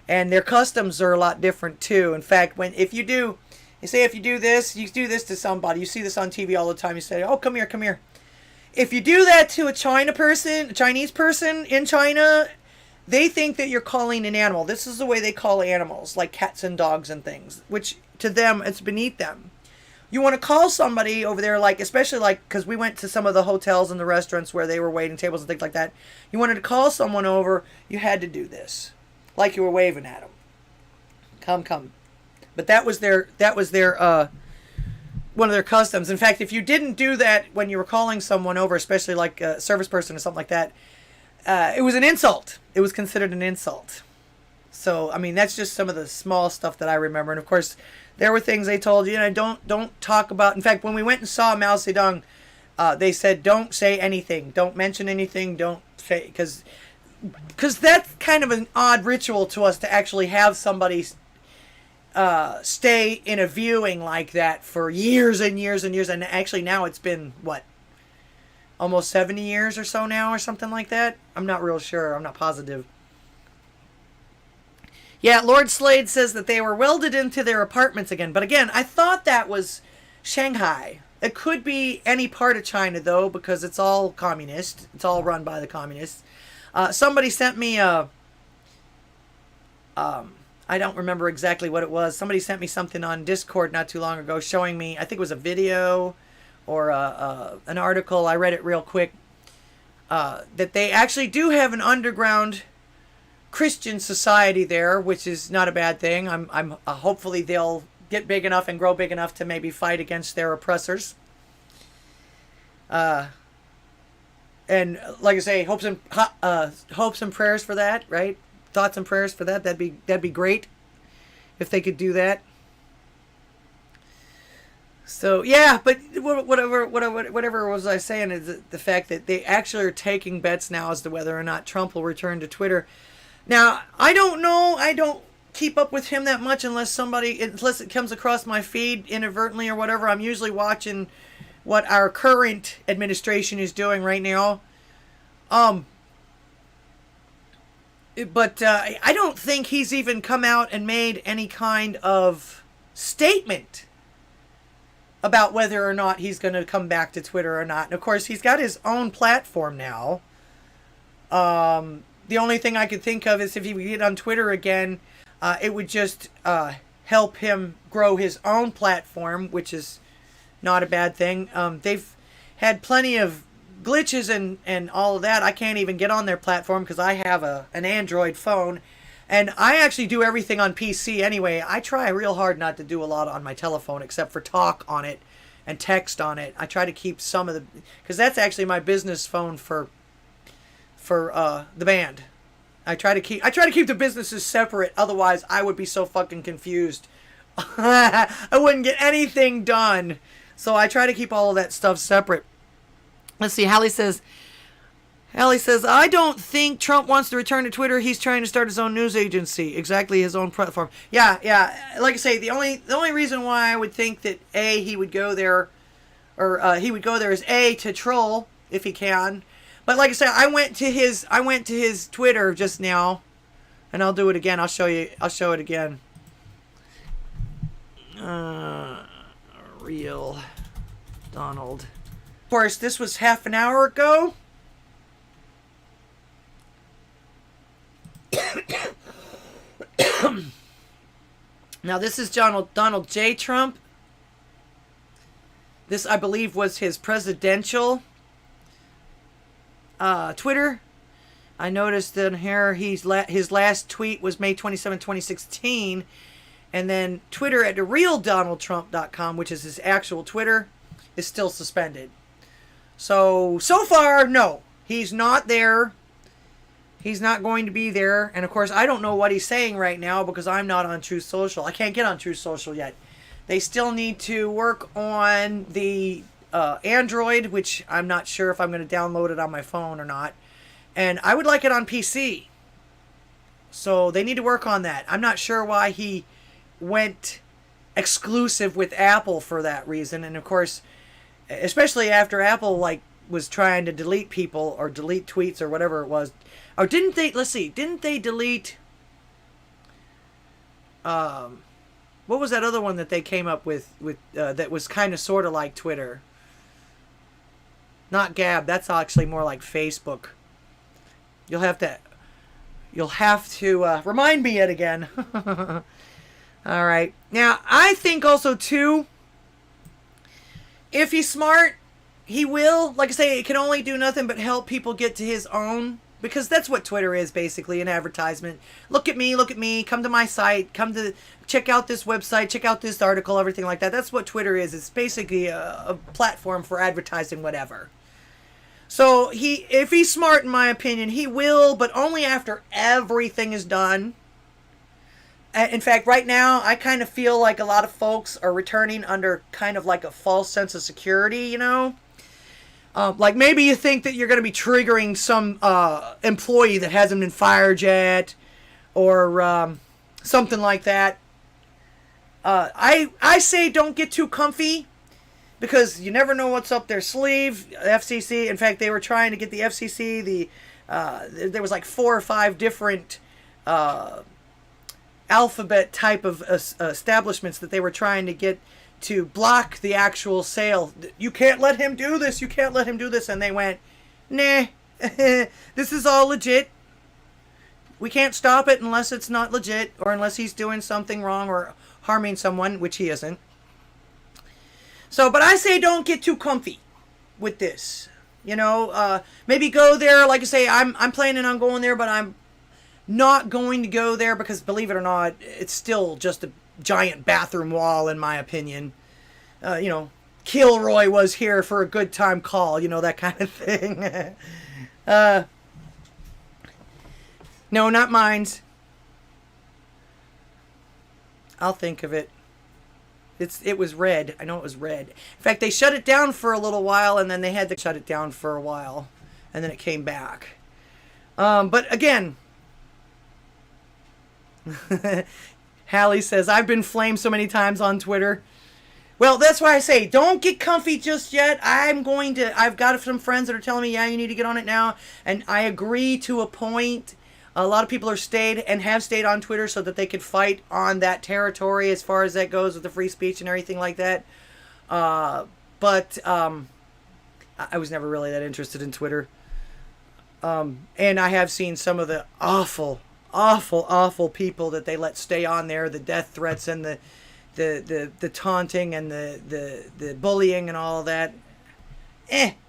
and their customs are a lot different too. In fact, if you do this, you do this to somebody. You see this on TV all the time. You say, "Oh, come here, come here." If you do that to a Chinese person in China, they think that you're calling an animal. This is the way they call animals, like cats and dogs and things, which to them, it's beneath them. You want to call somebody over there, like, especially like, because we went to some of the hotels and the restaurants where they were waiting tables and things like that. You wanted to call someone over, you had to do this, like you were waving at them. Come. But that was their one of their customs. In fact, if you didn't do that when you were calling someone over, especially like a service person or something like that, it was an insult. It was considered an insult. So, I mean, that's just some of the small stuff that I remember. And of course, there were things they told you, don't talk about. In fact, when we went and saw Mao Zedong, they said, don't say anything. Don't mention anything. Don't say, because that's kind of an odd ritual to us to actually have somebody stay in a viewing like that for years and years and years. And actually now it's been, what, almost 70 years or so now or something like that? I'm not real sure. I'm not positive. Yeah, Lord Slade says that they were welded into their apartments again. But again, I thought that was Shanghai. It could be any part of China, though, because it's all communist. It's all run by the communists. Somebody sent me I don't remember exactly what it was. Somebody sent me something on Discord not too long ago showing me, I think it was a video or an article. I read it real quick. That they actually do have an underground Christian society there, which is not a bad thing. I'm hopefully they'll get big enough and grow big enough to maybe fight against their oppressors. And like I say, hopes and prayers for that, right? Thoughts and prayers for that. That'd be great if they could do that. So yeah, but whatever was I saying is the fact that they actually are taking bets now as to whether or not Trump will return to Twitter. Now, I don't know. I don't keep up with him that much unless it comes across my feed inadvertently or whatever. I'm usually watching what our current administration is doing right now. But I don't think he's even come out and made any kind of statement about whether or not he's going to come back to Twitter or not. And of course, he's got his own platform now. The only thing I could think of is if he would get on Twitter again, it would just help him grow his own platform, which is not a bad thing. They've had plenty of glitches and all of that. I can't even get on their platform because I have an Android phone. And I actually do everything on PC anyway. I try real hard not to do a lot on my telephone except for talk on it and text on it. I try to keep some of the... because that's actually my business phone for the band. I try to keep the businesses separate. Otherwise, I would be so fucking confused. I wouldn't get anything done. So I try to keep all of that stuff separate. Let's see. Hallie says, I don't think Trump wants to return to Twitter. He's trying to start his own news agency. Exactly, his own platform. Yeah. Like I say, the only reason why I would think that he would go there, or he would go there is to troll if he can. But like I said, I went to his Twitter just now, and I'll do it again. I'll show it again. Real Donald. Of course, this was half an hour ago. Now, this is Donald J. Trump. This, I believe, was his presidential Twitter. I noticed that here his last tweet was May 27, 2016. And then Twitter at therealdonaldtrump.com, which is his actual Twitter, is still suspended. So far, no. He's not there. He's not going to be there. And, of course, I don't know what he's saying right now because I'm not on Truth Social. I can't get on Truth Social yet. They still need to work on the Android, which I'm not sure if I'm going to download it on my phone or not. And I would like it on PC. So they need to work on that. I'm not sure why he went exclusive with Apple for that reason. And, of course, especially after Apple, like, was trying to delete people or delete tweets or whatever it was. Or didn't they, let's see, didn't they delete, what was that other one that they came up with that was kind of sort of like Twitter? Not Gab, that's actually more like Facebook. You'll have to remind me yet again. All right. Now, I think also, too, if he's smart, he will, like I say, it can only do nothing but help people get to his own. Because that's what Twitter is, basically, an advertisement. Look at me, come to my site, check out this website, check out this article, everything like that. That's what Twitter is. It's basically a platform for advertising whatever. So, if he's smart, in my opinion, he will, but only after everything is done. In fact, right now, I kind of feel like a lot of folks are returning under kind of like a false sense of security, you know? Like maybe you think that you're going to be triggering some employee that hasn't been fired yet, or something like that. I say don't get too comfy, because you never know what's up their sleeve. FCC, in fact, they were trying to get the FCC. There was like 4 or 5 different alphabet type of establishments that they were trying to get to block the actual sale. You can't let him do this. You can't let him do this. And they went, nah, this is all legit. We can't stop it unless it's not legit, or unless he's doing something wrong or harming someone, which he isn't. So, but I say don't get too comfy with this. You know, maybe go there. Like I say, I'm planning on going there, but I'm not going to go there because, believe it or not, it's still just a giant bathroom wall, in my opinion. You know, Kilroy was here for a good time call, you know, that kind of thing. No, not mine. I'll think of it. It was red. I know it was red. In fact, they shut it down for a little while, and then they had to shut it down for a while, and then it came back. But again, Hallie says, I've been flamed so many times on Twitter. Well, that's why I say, don't get comfy just yet. I've got some friends that are telling me, yeah, you need to get on it now. And I agree to a point. A lot of people are stayed and have stayed on Twitter so that they could fight on that territory as far as that goes with the free speech and everything like that. But I was never really that interested in Twitter. And I have seen some of the awful people that they let stay on there, the death threats and the taunting and the bullying and all of that.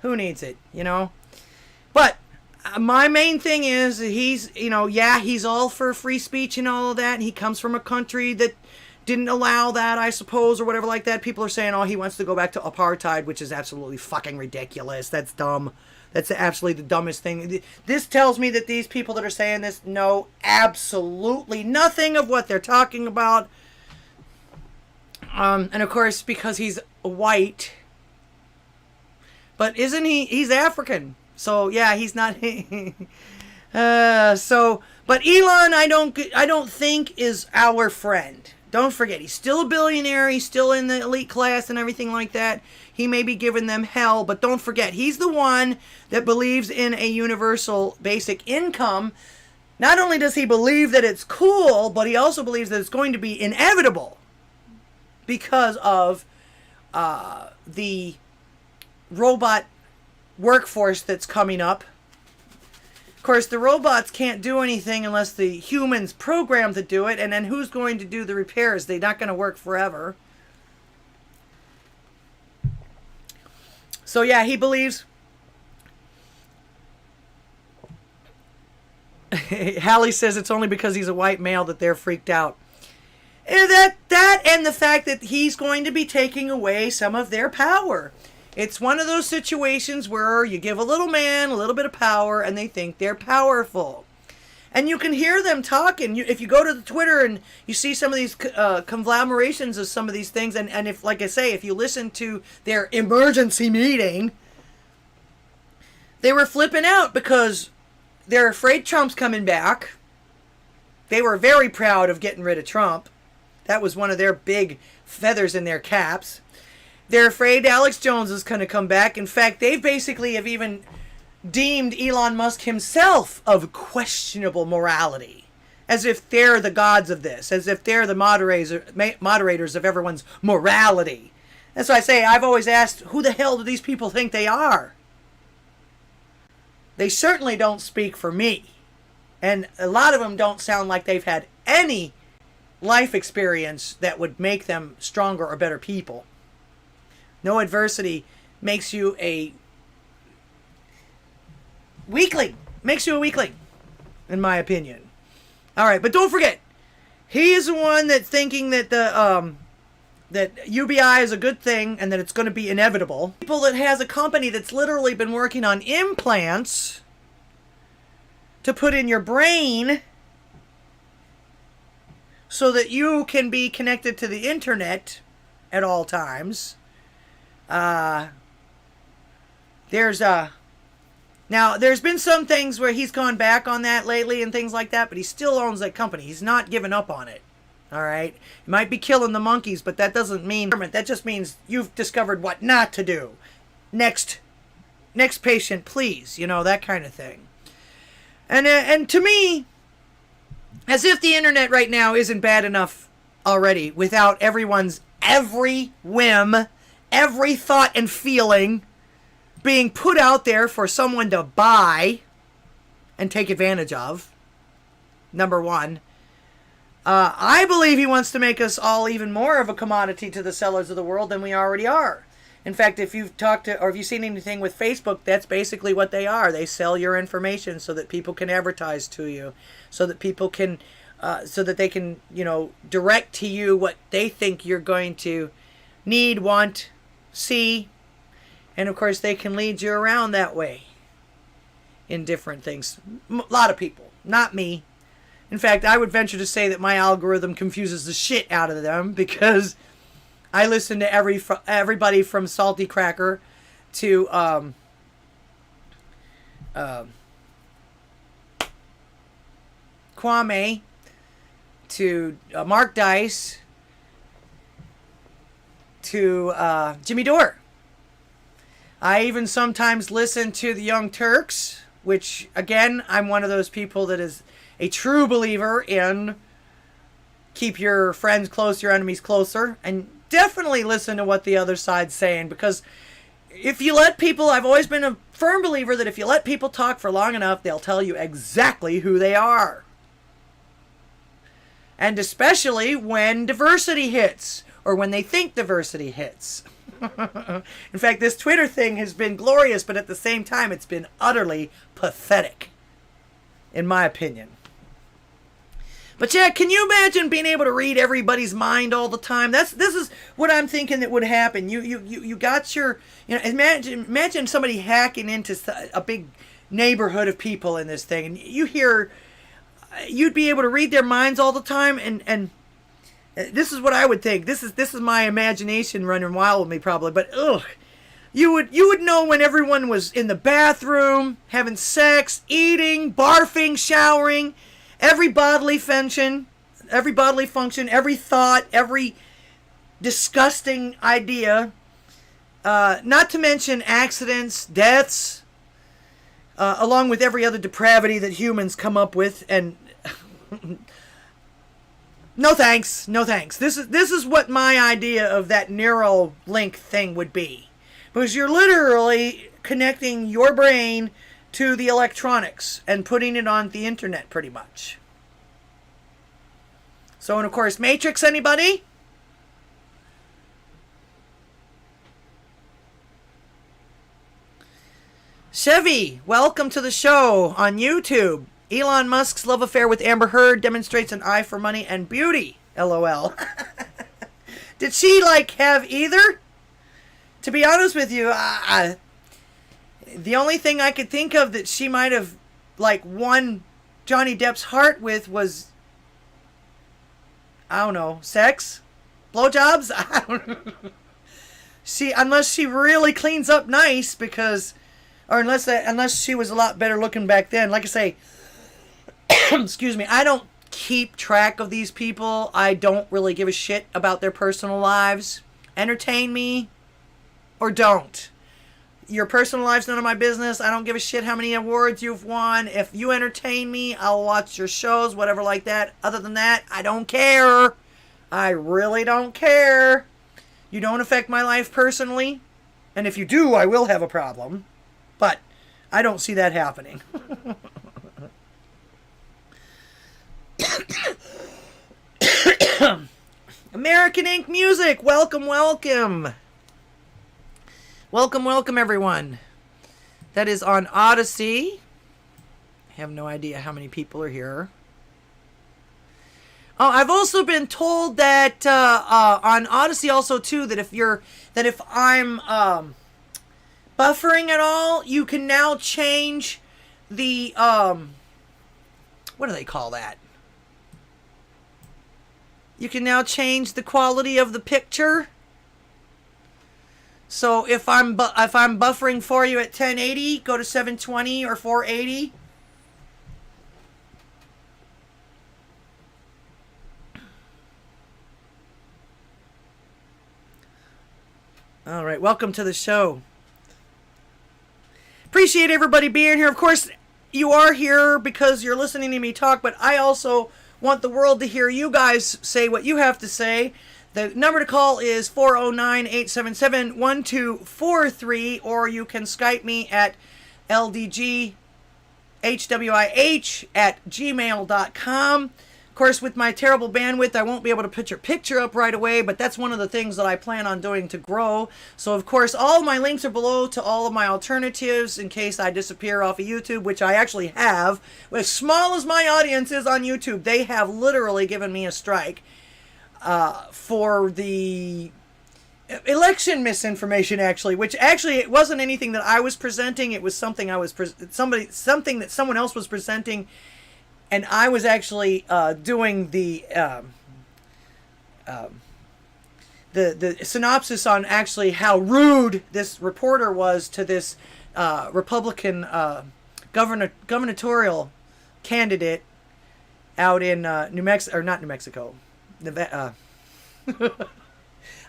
Who needs it, you know? But my main thing is he's, you know, yeah, he's all for free speech and all of that. And he comes from a country that didn't allow that, I suppose, or whatever like that. People are saying, oh, he wants to go back to apartheid, which is absolutely fucking ridiculous. That's dumb. That's absolutely the dumbest thing. This tells me that these people that are saying this know absolutely nothing of what they're talking about. And of course, because he's white. But isn't he? He's African. So yeah, he's not. But Elon, I don't think is our friend. Don't forget, he's still a billionaire. He's still in the elite class and everything like that. He may be giving them hell, but don't forget, he's the one that believes in a universal basic income. Not only does he believe that it's cool, but he also believes that it's going to be inevitable. because of the robot workforce that's coming up. Of course, the robots can't do anything unless the humans program to do it, and then who's going to do the repairs? They're not going to work forever. So yeah, he believes. Hallie says it's only because he's a white male that they're freaked out. And that and the fact that he's going to be taking away some of their power. It's one of those situations where you give a little man a little bit of power and they think they're powerful. And you can hear them talking. If you go to the Twitter and you see some of these conglomerations of some of these things, and if, like I say, if you listen to their emergency meeting, they were flipping out because they're afraid Trump's coming back. They were very proud of getting rid of Trump. That was one of their big feathers in their caps. They're afraid Alex Jones is going to come back. In fact, they basically have even deemed Elon Musk himself of questionable morality. As if they're the gods of this. As if they're the moderators of everyone's morality. That's why I say, I've always asked, who the hell do these people think they are? They certainly don't speak for me. And a lot of them don't sound like they've had any life experience that would make them stronger or better people. No adversity makes you a weakling. Makes you a weakling, in my opinion. All right, but don't forget, he is the one that's thinking that that UBI is a good thing and that it's going to be inevitable. People that has a company that's literally been working on implants to put in your brain so that you can be connected to the internet at all times. Now, there's been some things where he's gone back on that lately and things like that, but he still owns that company. He's not given up on it. All right? He might be killing the monkeys, but that doesn't mean... That just means you've discovered what not to do. Next patient, please. You know, that kind of thing. And to me, as if the internet right now isn't bad enough already without everyone's every whim, every thought and feeling being put out there for someone to buy and take advantage of. Number one. I believe he wants to make us all even more of a commodity to the sellers of the world than we already are. In fact, if you've talked to, or if you've seen anything with Facebook, that's basically what they are. They sell your information so that people can advertise to you, so that people can, so that they can, you know, direct to you what they think you're going to need, want, see, and of course they can lead you around that way in different things. A lot of people, not me. In fact, I would venture to say that my algorithm confuses the shit out of them because I listen to everybody from Salty Cracker to Kwame to Mark Dice to Jimmy Dore. I even sometimes listen to the Young Turks, which, again, I'm one of those people that is a true believer in keep your friends close, your enemies closer, and definitely listen to what the other side's saying, because if you let people, I've always been a firm believer that if you let people talk for long enough, they'll tell you exactly who they are. And especially when diversity hits, or when they think diversity hits. In fact, this Twitter thing has been glorious, but at the same time, it's been utterly pathetic, in my opinion. But yeah, can you imagine being able to read everybody's mind all the time? This is what I'm thinking that would happen. You got your, you know, imagine somebody hacking into a big neighborhood of people in this thing, and you'd be able to read their minds all the time, and this is what I would think. This is my imagination running wild with me probably, but you would know when everyone was in the bathroom, having sex, eating, barfing, showering. Every bodily function, every thought, every disgusting idea, not to mention accidents, deaths, along with every other depravity that humans come up with. And No thanks. No thanks. This is what my idea of that narrow link thing would be. Because you're literally connecting your brain to the electronics and putting it on the internet pretty much. So, and of course, Matrix, anybody? Chevy, welcome to the show on YouTube. Elon Musk's love affair with Amber Heard demonstrates an eye for money and beauty. LOL. Did she, have either? To be honest with you, the only thing I could think of that she might have, won Johnny Depp's heart with was, I don't know, sex? Blowjobs? I don't know. Unless she really cleans up nice, because... Or unless she was a lot better looking back then. Like I say, excuse me, I don't keep track of these people. I don't really give a shit about their personal lives. Entertain me or don't. Your personal life's none of my business. I don't give a shit how many awards you've won. If you entertain me, I'll watch your shows, whatever like that. Other than that, I don't care. I really don't care. You don't affect my life personally. And if you do, I will have a problem. But I don't see that happening. American Ink Music, welcome, welcome. Welcome, welcome, everyone. That is on Odysee. I have no idea how many people are here. Oh, I've also been told that on Odysee also too that if I'm buffering at all, you can now change the what do they call that? You can now change the quality of the picture. So if I'm buffering for you at 1080, go to 720 or 480. All right, welcome to the show. Appreciate everybody being here. Of course, you are here because you're listening to me talk, but I also want the world to hear you guys say what you have to say. The number to call is 409-877-1243, or you can Skype me at ldghwih at gmail.com. Of course, with my terrible bandwidth, I won't be able to put your picture up right away, but that's one of the things that I plan on doing to grow. So, of course, all of my links are below to all of my alternatives in case I disappear off of YouTube, which I actually have. As small as my audience is on YouTube, they have literally given me a strike for the election misinformation, actually, which actually it wasn't anything that I was presenting. It was something something that someone else was presenting. And I was actually doing the synopsis on actually how rude this reporter was to this Republican gubernatorial candidate out in New Mexico, or not New Mexico, Nevada.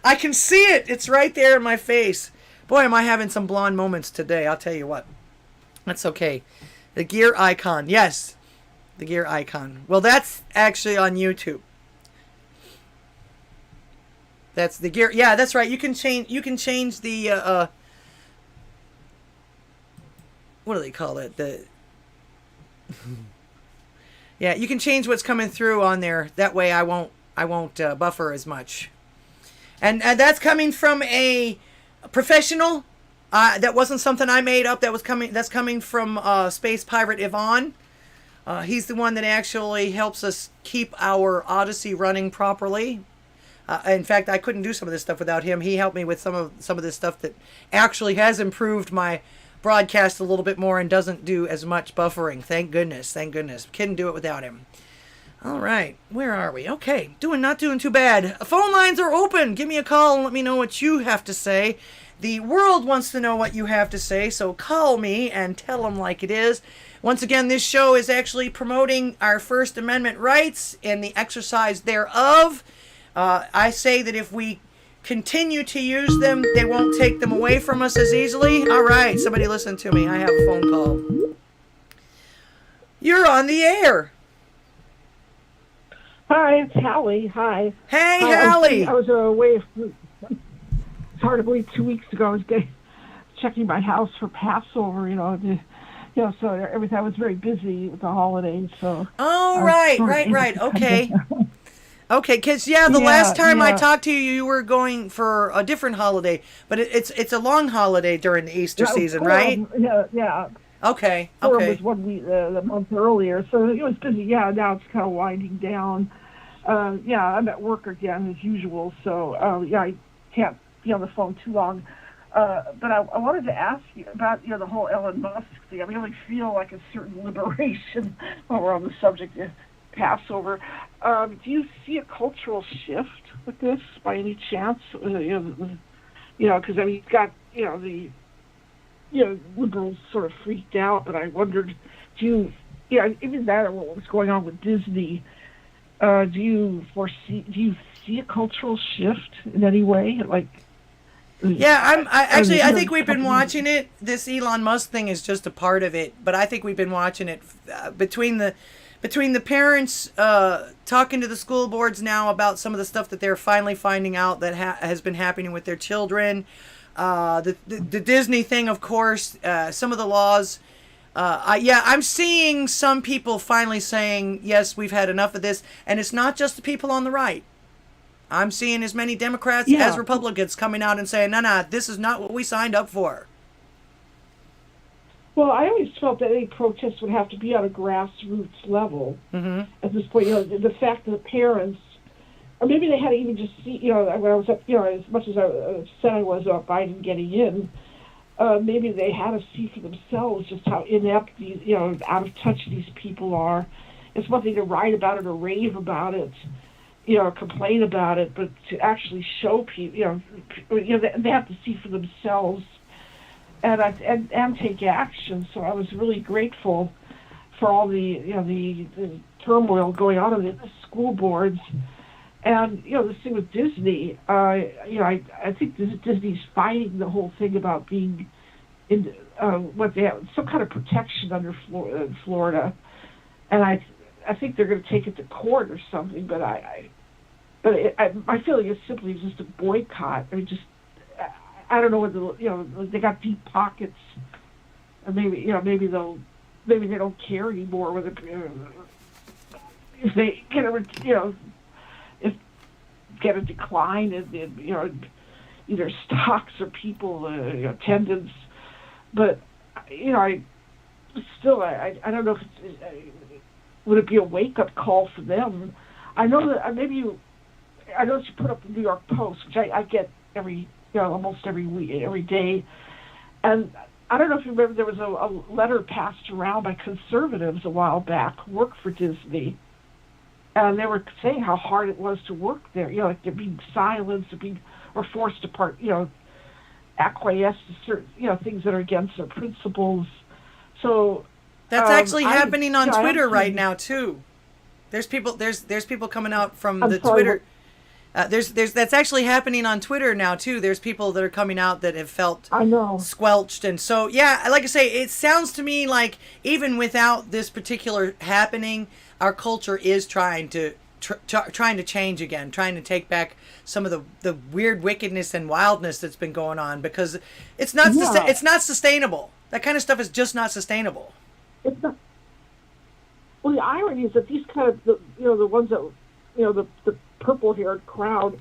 I can see it. It's right there in my face. Boy, am I having some blonde moments today. I'll tell you what. That's okay. The gear icon. Yes. The gear icon. Well, that's actually on YouTube. That's the gear. Yeah, that's right. You can change the what do they call it? Yeah, you can change what's coming through on there. That way I won't buffer as much. And that's coming from a professional. That wasn't something I made up. That's coming from Space Pirate Yvonne. He's the one that actually helps us keep our Odysee running properly. In fact, I couldn't do some of this stuff without him. He helped me with some of this stuff that actually has improved my broadcast a little bit more and doesn't do as much buffering. Thank goodness. Thank goodness. Couldn't do it without him. All right. Where are we? Okay. Not doing too bad. Phone lines are open. Give me a call and let me know what you have to say. The world wants to know what you have to say, so call me and tell them like it is. Once again, this show is actually promoting our First Amendment rights and the exercise thereof. I say that if we continue to use them, they won't take them away from us as easily. All right, somebody listen to me. I have a phone call. You're on the air. Hi, it's Hallie. Hi. Hey, Hi, Hallie. I was away. It's hard to believe 2 weeks ago. I was checking my house for Passover. So everything. I was very busy with the holidays. So. Oh, right. Okay. Okay, because the Yeah, last time I yeah. talked to you, you were going for a different holiday, but it's a long holiday during the Easter season, Purim, right? Yeah. Okay. Purim was 1 week, the month earlier, so it was busy. Yeah, now it's kind of winding down. I'm at work again as usual, so I can't be on the phone too long. But I wanted to ask you about the whole Elon Musk thing. I really feel like a certain liberation while we're on the subject of Passover. Do you see a cultural shift with this by any chance? Because he's got the liberals sort of freaked out, but I wondered, even that, what was going on with Disney, do you see a cultural shift in any way? I think we've been watching it. This Elon Musk thing is just a part of it, but I think we've been watching it between the parents talking to the school boards now about some of the stuff that they're finally finding out that has been happening with their children. The Disney thing, of course, some of the laws. I'm seeing some people finally saying, yes, we've had enough of this. And it's not just the people on the right. I'm seeing as many Democrats as Republicans coming out and saying, no, this is not what we signed up for. Well, I always felt that any protest would have to be on a grassroots level. Mm-hmm. At this point, the fact that the parents, or maybe they had to even just see, when I was up, as much as I said I was about Biden getting in, maybe they had to see for themselves just how inept these, out of touch these people are. It's one thing to write about it or rave about it, complain about it, but to actually show people, they have to see for themselves and take action. So I was really grateful for all the turmoil going on in the school boards. And, this thing with Disney, I think Disney's fighting the whole thing about being in what they have, some kind of protection under Florida. And I think they're going to take it to court or something, but my feeling is simply just a boycott. I don't know whether, they got deep pockets, and maybe they don't care anymore whether, if they get a decline in either stocks or people attendance, but I don't know if would it be a wake up call for them. I know that I know that you put up the New York Post, which I get almost every week, every day, and I don't know if you remember, there was a letter passed around by conservatives a while back who worked for Disney. And they were saying how hard it was to work there. Like they're being silenced, or forced to acquiesce to certain, things that are against their principles. So that's actually happening on Twitter right now too. There's people coming out from Twitter. That's actually happening on Twitter now too. There's people that are coming out that have felt squelched, and so like I say, it sounds to me like even without this particular happening, our culture is trying to change again, trying to take back some of the weird wickedness and wildness that's been going on, because it's not it's not sustainable. That kind of stuff is just not sustainable. It's not. Well, the irony is that these kind of the ones that the purple-haired crowd,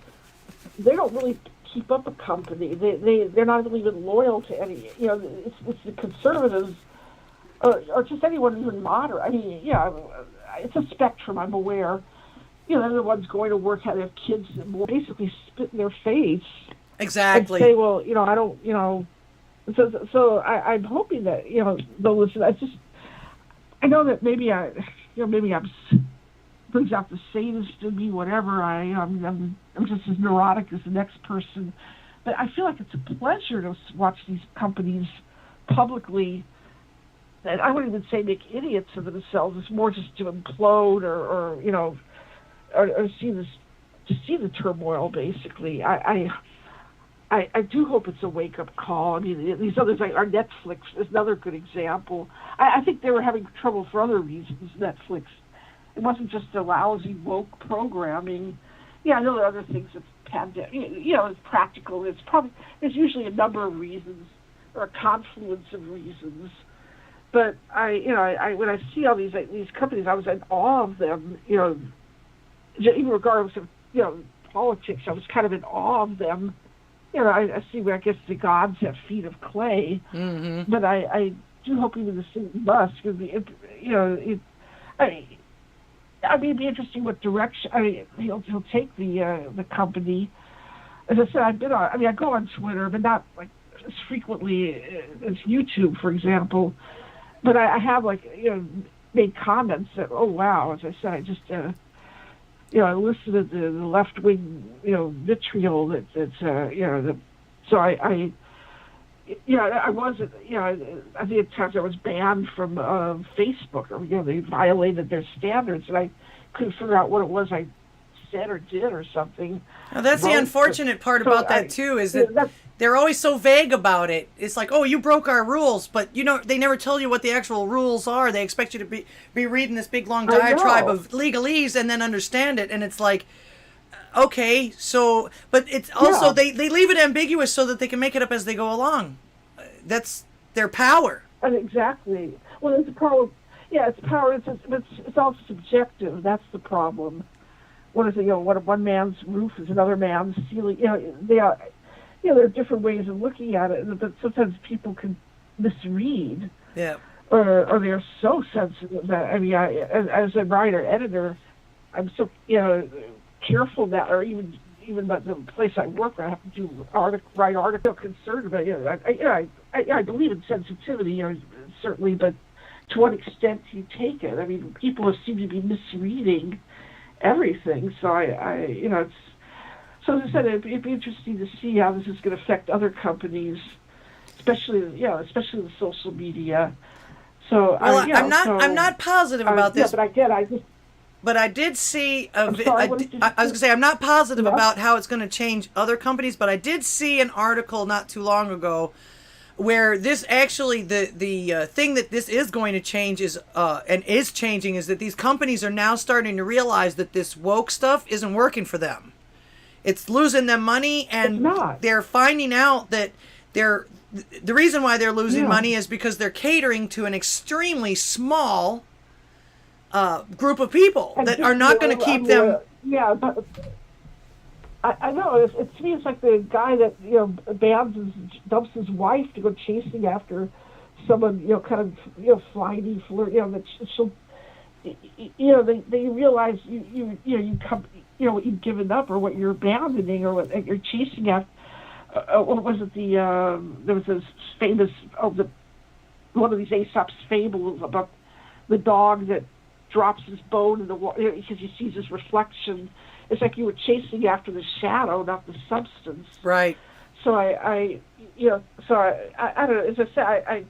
they don't really keep up a company. They're not even loyal to any. It's the conservatives, or just anyone even moderate. I mean, it's a spectrum. I'm aware. They're the ones going to work, have their kids basically spit in their face. Exactly. And say, well, I don't, So I'm hoping that they'll listen. I know that maybe I'm brings out the sadist in me. Whatever. I'm just as neurotic as the next person, but I feel like it's a pleasure to watch these companies publicly. And I wouldn't even say make idiots of themselves. It's more just to implode or see the turmoil. Basically, I do hope it's a wake up call. I mean, these others like our Netflix is another good example. I think they were having trouble for other reasons. Netflix, it wasn't just the lousy woke programming. Yeah, I know there are other things that's pandemic. It's practical. There's usually a number of reasons or a confluence of reasons. But I when I see all these companies, I was in awe of them. Even regardless of politics, I was kind of in awe of them. I see where I guess the gods have feet of clay, but I do hope even the St. Musk, it'd be interesting what direction. He'll take the company. As I said, I go on Twitter, but not like as frequently as YouTube, for example. But I have made comments that, oh wow, as I said, I just I listened to the left wing vitriol that's so I wasn't I think at times I was banned from Facebook, or they violated their standards, and I couldn't figure out what it was I said or did or something. Now, that's the unfortunate part about that too, is that they're always so vague about it. It's like, oh, you broke our rules, but they never tell you what the actual rules are. They expect you to be reading this big long diatribe of legalese and then understand it, and it's like, okay, so, but it's also they leave it ambiguous so that they can make it up as they go along. That's their power. And exactly. Well, it's power. Yeah, it's power. It's all subjective. That's the problem. What is it? What one man's roof is another man's ceiling. There are different ways of looking at it, but sometimes people can misread. Yeah. Or they're so sensitive that as a writer editor, I'm so careful that, or even about the place I work, I have to write articles concerned about I believe in sensitivity, certainly, but to what extent do you take it? People seem to be misreading everything. So it's. So as I said, it'd be interesting to see how this is going to affect other companies, especially the social media. So I'm not positive about this. But I did see I was going to say I'm not positive about how it's going to change other companies, but I did see an article not too long ago where this actually the thing that this is going to change is and is changing is that these companies are now starting to realize that this woke stuff isn't working for them. It's losing them money, and they're finding out that the reason why they're losing money is because they're catering to an extremely small group of people that are not going to keep them. Yeah, but I know. To me, it's like the guy that dumps his wife to go chasing after someone, kind of flighty, flirt. That she'll, they realize you come. What you've given up, or what you're abandoning, or what you're chasing after. What was it? There was this famous one of these Aesop's fables about the dog that drops his bone in the water because he sees his reflection. It's like you were chasing after the shadow, not the substance. Right. So I don't know. As I said,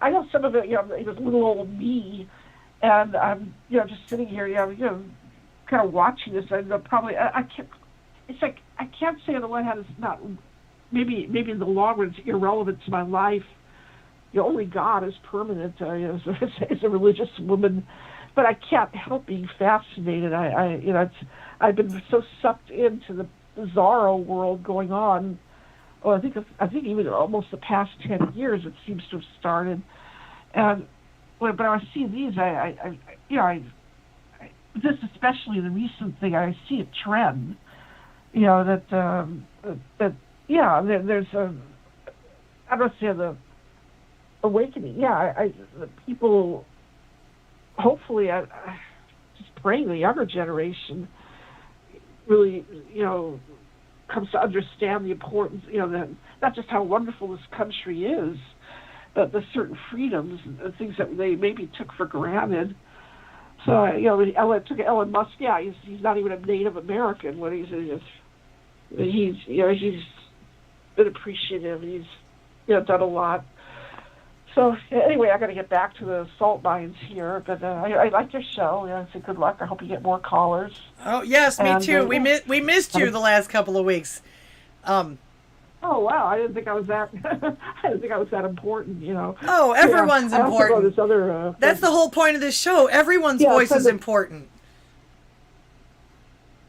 I know some of it. It was little old me, and I'm just sitting here. Kind of watching this, and probably I can't. It's like I can't say on the one hand it's not. Maybe in the long run it's irrelevant to my life. Only God is permanent. As a religious woman, but I can't help being fascinated. I've been so sucked into the bizarro world going on. Well, I think even almost the past 10 years it seems to have started. And but I see these, this especially the recent thing, I see a trend, there's a, I don't say the awakening. The people, hopefully, I just praying the younger generation really, comes to understand the importance, not just how wonderful this country is, but the certain freedoms and things that they maybe took for granted. So, took Elon Musk. Yeah, he's not even a Native American. What he's been appreciative. He's done a lot. So anyway, I got to get back to the salt mines here. But I like your show. So good luck. I hope you get more callers. Oh yes, me too. We missed you the last couple of weeks. Oh wow! I didn't think I was that. I didn't think I was that important. You know. Oh, everyone's I also important. know this other. That's the whole point of this show. Everyone's voice is important.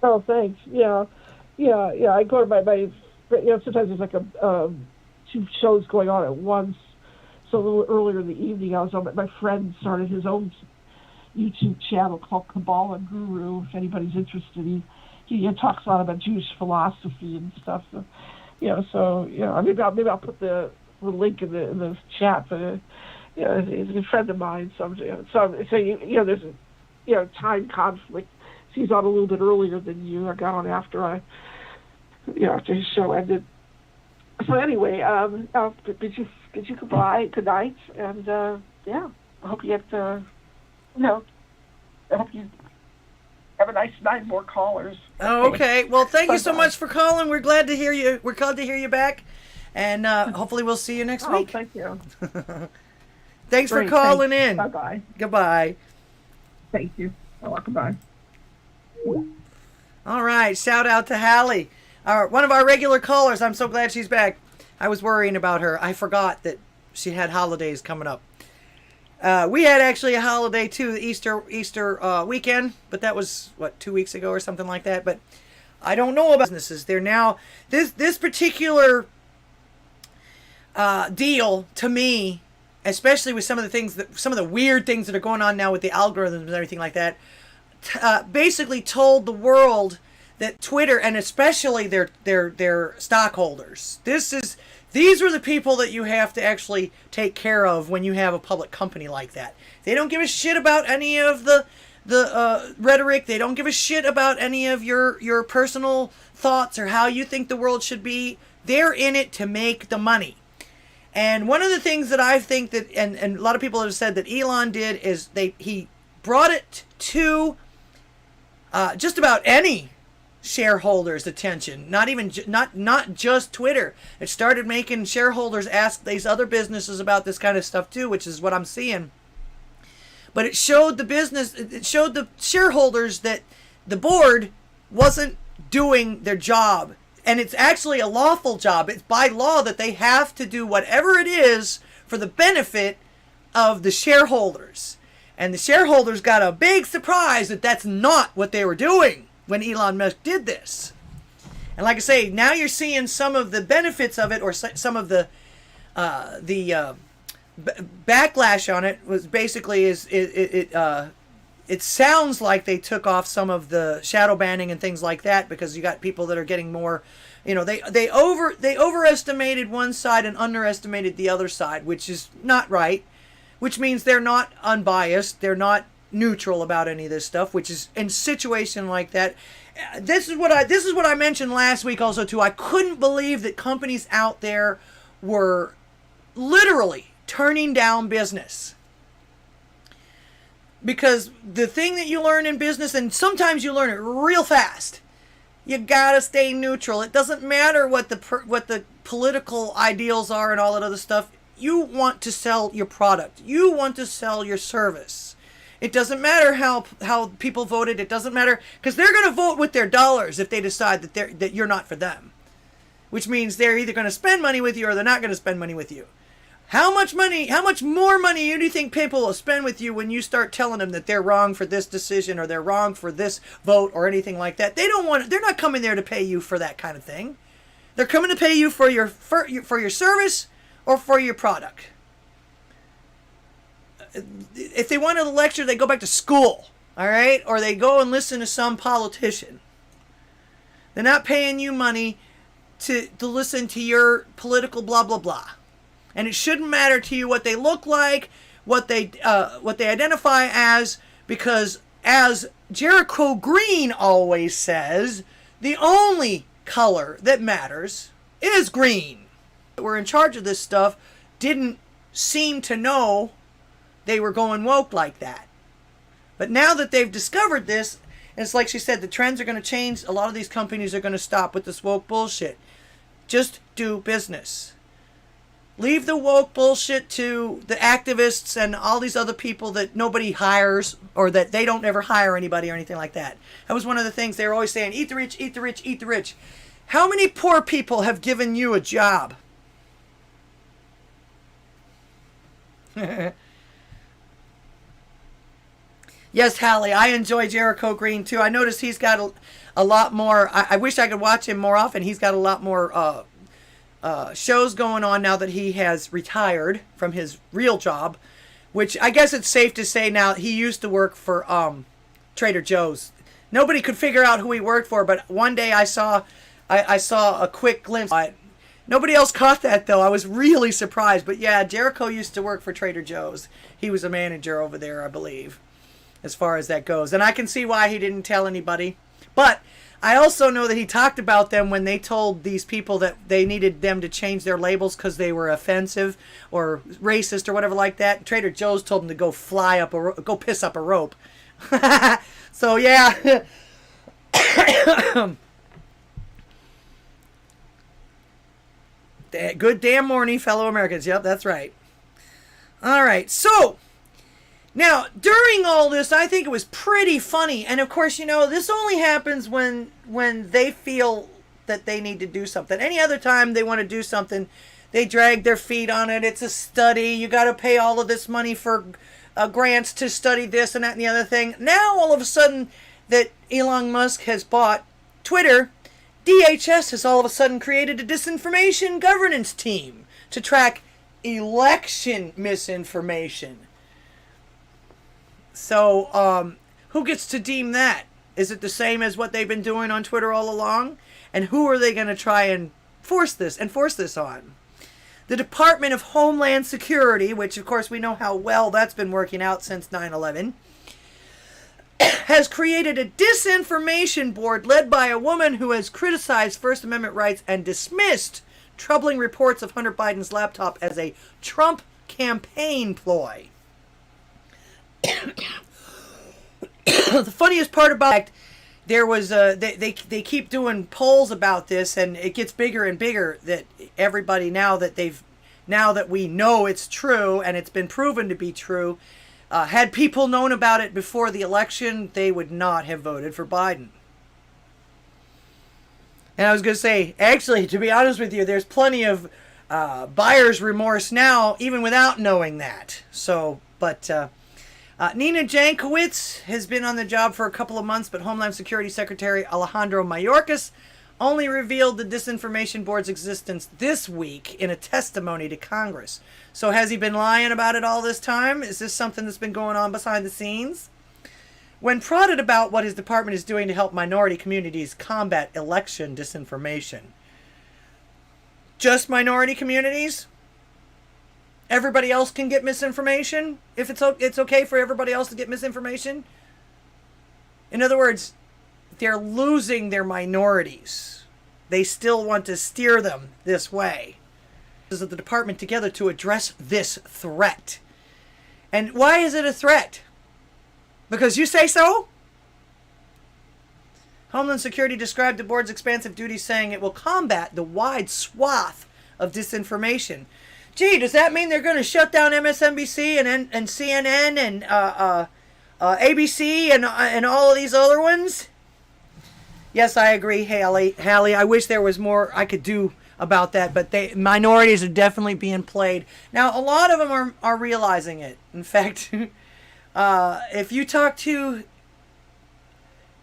Oh, thanks. Yeah. I go to my. Sometimes there's like two shows going on at once. So a little earlier in the evening, I was on. My friend started his own YouTube channel called Kabbalah Guru. If anybody's interested, he talks a lot about Jewish philosophy and stuff. So, maybe I'll put the link in the chat. But he's a good friend of mine. So there's a time conflict. He's on a little bit earlier than you. I got on after after his show ended. So anyway, bid you goodbye, good night, and I hope you get I hope you have a nice night. More callers. Oh, okay. Well, thank you so much for calling. We're glad to hear you. We're glad to hear you back, and hopefully we'll see you next week. Thank you. Thanks for calling in. Bye bye. Goodbye. Thank you. Oh, goodbye. All right. Shout out to Hallie, one of our regular callers. I'm so glad she's back. I was worrying about her. I forgot that she had holidays coming up. We had actually a holiday too, Easter weekend, but that was 2 weeks ago or something like that. But I don't know about businesses. They're now this particular deal to me, especially with some of the weird things that are going on now with the algorithms and everything like that. Basically told the world that Twitter, and especially their stockholders, these are the people that you have to actually take care of when you have a public company like that. They don't give a shit about any of the rhetoric. They don't give a shit about any of your personal thoughts or how you think the world should be. They're in it to make the money. And one of the things that I think that, and a lot of people have said that Elon did, is he brought it to just about any shareholders' attention. Not just Twitter. It started making shareholders ask these other businesses about this kind of stuff too, which is what I'm seeing. But it showed the shareholders that the board wasn't doing their job. And it's actually a lawful job. It's by law that they have to do whatever it is for the benefit of the shareholders. And the shareholders got a big surprise that that's not what they were doing when Elon Musk did this. And like I say, now you're seeing some of the benefits of it, or some of the backlash on it was basically it sounds like they took off some of the shadow banning and things like that, because you got people that are getting more, they overestimated one side and underestimated the other side, which is not right, which means they're not unbiased, they're not neutral about any of this stuff, which is in a situation like that. This is what I mentioned last week also too. I couldn't believe that companies out there were literally turning down business. Because the thing that you learn in business, and sometimes you learn it real fast, you gotta stay neutral. It doesn't matter what the political ideals are and all that other stuff. You want to sell your product. You want to sell your service. It doesn't matter how people voted. It doesn't matter, because they're going to vote with their dollars if they decide that you're not for them. Which means they're either going to spend money with you or they're not going to spend money with you. How much more money do you think people will spend with you when you start telling them that they're wrong for this decision or they're wrong for this vote or anything like that? They're not coming there to pay you for that kind of thing. They're coming to pay you for your service or for your product. If they wanted a lecture, they go back to school, all right? Or they go and listen to some politician. They're not paying you money to listen to your political blah, blah, blah. And it shouldn't matter to you what they look like, what they identify as, because as Jericho Green always says, the only color that matters is green. We're in charge of this stuff didn't seem to know they were going woke like that. But now that they've discovered this, it's like she said, the trends are going to change. A lot of these companies are going to stop with this woke bullshit. Just do business. Leave the woke bullshit to the activists and all these other people that nobody hires, or that they don't ever hire anybody or anything like that. That was one of the things they were always saying, eat the rich, eat the rich, eat the rich. How many poor people have given you a job? Yes, Hallie, I enjoy Jericho Green too. I noticed he's got a lot more. I wish I could watch him more often. He's got a lot more shows going on now that he has retired from his real job, which I guess it's safe to say now he used to work for Trader Joe's. Nobody could figure out who he worked for, but one day I saw a quick glimpse. Nobody else caught that though. I was really surprised. But yeah, Jericho used to work for Trader Joe's. He was a manager over there, I believe, as far as that goes. And I can see why he didn't tell anybody. But I also know that he talked about them when they told these people that they needed them to change their labels because they were offensive or racist or whatever like that. Trader Joe's told them to go go piss up a rope. So yeah. Good damn morning, fellow Americans. Yep, that's right. All right, so now during all this, I think it was pretty funny. And of course, you know, this only happens when they feel that they need to do something. Any other time they want to do something, they drag their feet on it. It's a study. You got to pay all of this money for grants to study this and that and the other thing. Now, all of a sudden that Elon Musk has bought Twitter, DHS has all of a sudden created a disinformation governance team to track election misinformation. So, who gets to deem that? Is it the same as what they've been doing on Twitter all along? And who are they going to try and enforce this on? The Department of Homeland Security, which of course we know how well that's been working out since 9/11, has created a disinformation board led by a woman who has criticized First Amendment rights and dismissed troubling reports of Hunter Biden's laptop as a Trump campaign ploy. The funniest part about it, there was they keep doing polls about this, and it gets bigger and bigger that everybody now that we know it's true and it's been proven to be true. Had people known about it before the election, they would not have voted for Biden. And I was going to say, actually, to be honest with you, there's plenty of buyer's remorse now, even without knowing that. So, but Nina Jankowicz has been on the job for a couple of months, but Homeland Security Secretary Alejandro Mayorkas only revealed the disinformation board's existence this week in a testimony to Congress. So has he been lying about it all this time? Is this something that's been going on behind the scenes? When prodded about what his department is doing to help minority communities combat election disinformation. Just minority communities? Everybody else can get misinformation? If it's okay for everybody else to get misinformation? In other words, they're losing their minorities. They still want to steer them this way. Of the department together to address this threat. And why is it a threat? Because you say so? Homeland Security described the board's expansive duties, saying it will combat the wide swath of disinformation. Gee, does that mean they're going to shut down MSNBC and CNN and ABC and all of these other ones? Yes, I agree, Hallie. I wish there was more I could do about that, but minorities are definitely being played. Now, a lot of them are realizing it. In fact, if you talk to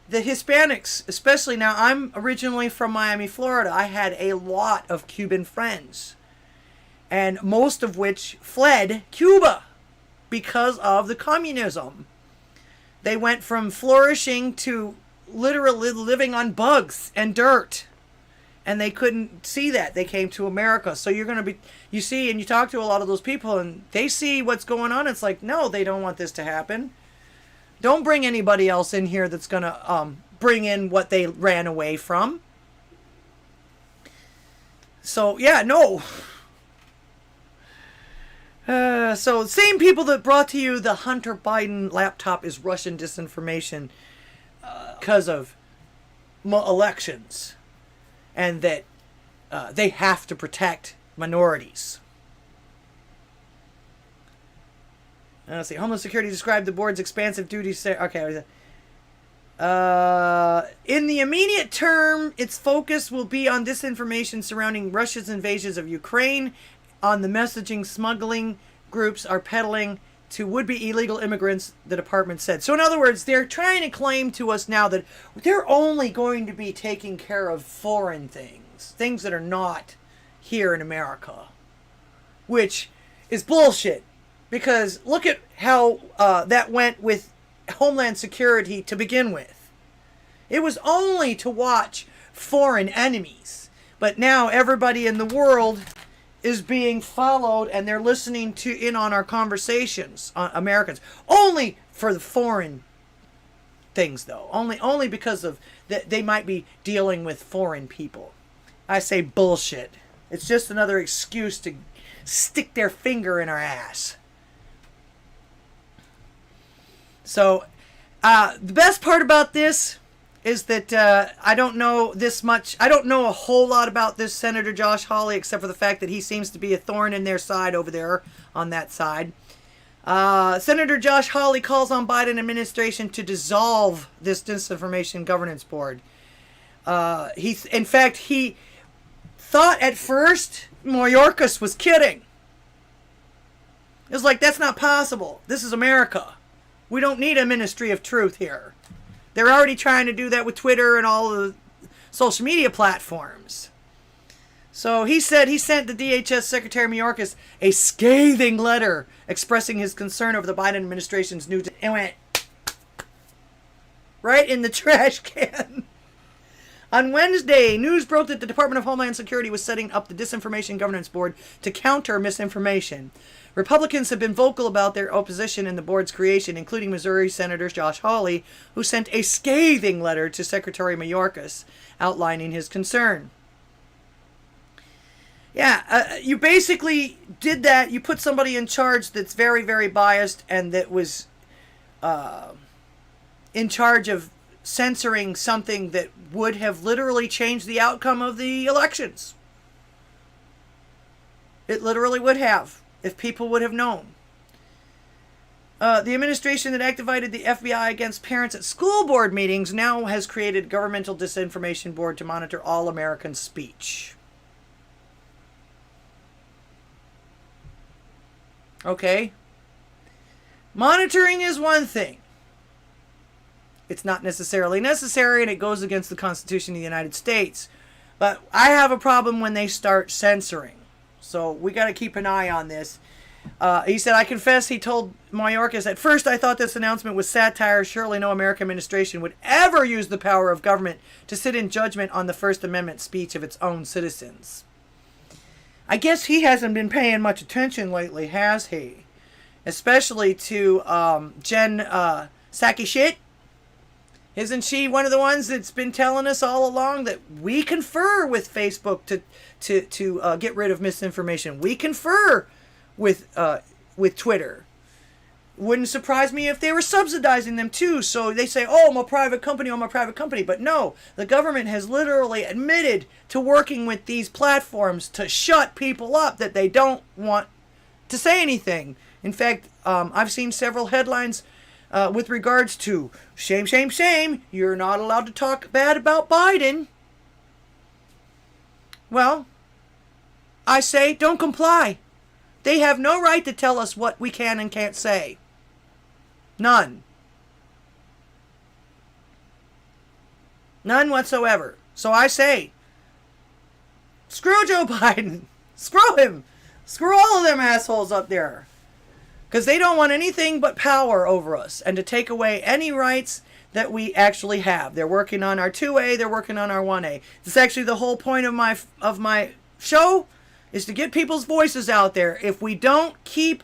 the Hispanics, especially now, I'm originally from Miami, Florida. I had a lot of Cuban friends, and most of which fled Cuba because of the communism. They went from flourishing to literally living on bugs and dirt. And they couldn't see that. They came to America. So you see, and you talk to a lot of those people, and they see what's going on. It's like, no, they don't want this to happen. Don't bring anybody else in here that's going to bring in what they ran away from. So, yeah, no. So, same people that brought to you the Hunter Biden laptop is Russian disinformation because of elections. And that they have to protect minorities. Let's see. Homeland Security described the board's expansive duties. Okay. In the immediate term, its focus will be on disinformation surrounding Russia's invasion of Ukraine, on the messaging smuggling groups are peddling to would-be illegal immigrants, the department said. So in other words, they're trying to claim to us now that they're only going to be taking care of foreign things, things that are not here in America, which is bullshit. Because look at how that went with Homeland Security to begin with. It was only to watch foreign enemies. But now everybody in the world is being followed, and they're listening in on our conversations, Americans. Only for the foreign things, though. Only because of that they might be dealing with foreign people. I say bullshit. It's just another excuse to stick their finger in our ass. So, the best part about this is that I don't know this much. I don't know a whole lot about this Senator Josh Hawley, except for the fact that he seems to be a thorn in their side over there on that side. Senator Josh Hawley calls on Biden administration to dissolve this Disinformation Governance Board. In fact, he thought at first Mayorkas was kidding. It was like, that's not possible. This is America. We don't need a Ministry of Truth here. They're already trying to do that with Twitter and all the social media platforms. So he said he sent the DHS Secretary Mayorkas a scathing letter expressing his concern over the Biden administration's new... and went right in the trash can. On Wednesday, news broke that the Department of Homeland Security was setting up the Disinformation Governance Board to counter misinformation. Republicans have been vocal about their opposition in the board's creation, including Missouri Senator Josh Hawley, who sent a scathing letter to Secretary Mayorkas outlining his concern. Yeah, you basically did that. You put somebody in charge that's very, very biased and that was in charge of censoring something that would have literally changed the outcome of the elections. It literally would have, if people would have known. The administration that activated the FBI against parents at school board meetings now has created a governmental disinformation board to monitor all American speech. Okay? Monitoring is one thing. It's not necessarily necessary, and it goes against the Constitution of the United States. But I have a problem when they start censoring. So we got to keep an eye on this. He said, I confess, he told Mayorkas, at first I thought this announcement was satire. Surely no American administration would ever use the power of government to sit in judgment on the First Amendment speech of its own citizens. I guess he hasn't been paying much attention lately, has he? Especially to Jen Psaki shit. Isn't she one of the ones that's been telling us all along that we confer with Facebook to get rid of misinformation? We confer with Twitter. Wouldn't surprise me if they were subsidizing them too. So they say, oh, I'm a private company. But no, the government has literally admitted to working with these platforms to shut people up that they don't want to say anything. In fact, I've seen several headlines with regards to shame, shame, shame. You're not allowed to talk bad about Biden. Well, I say don't comply. They have no right to tell us what we can and can't say. None. None whatsoever. So I say, screw Joe Biden. Screw him. Screw all of them assholes up there. Because they don't want anything but power over us and to take away any rights that we actually have. They're working on our 2A. They're working on our 1A. It's actually the whole point of my show is to get people's voices out there. If we don't keep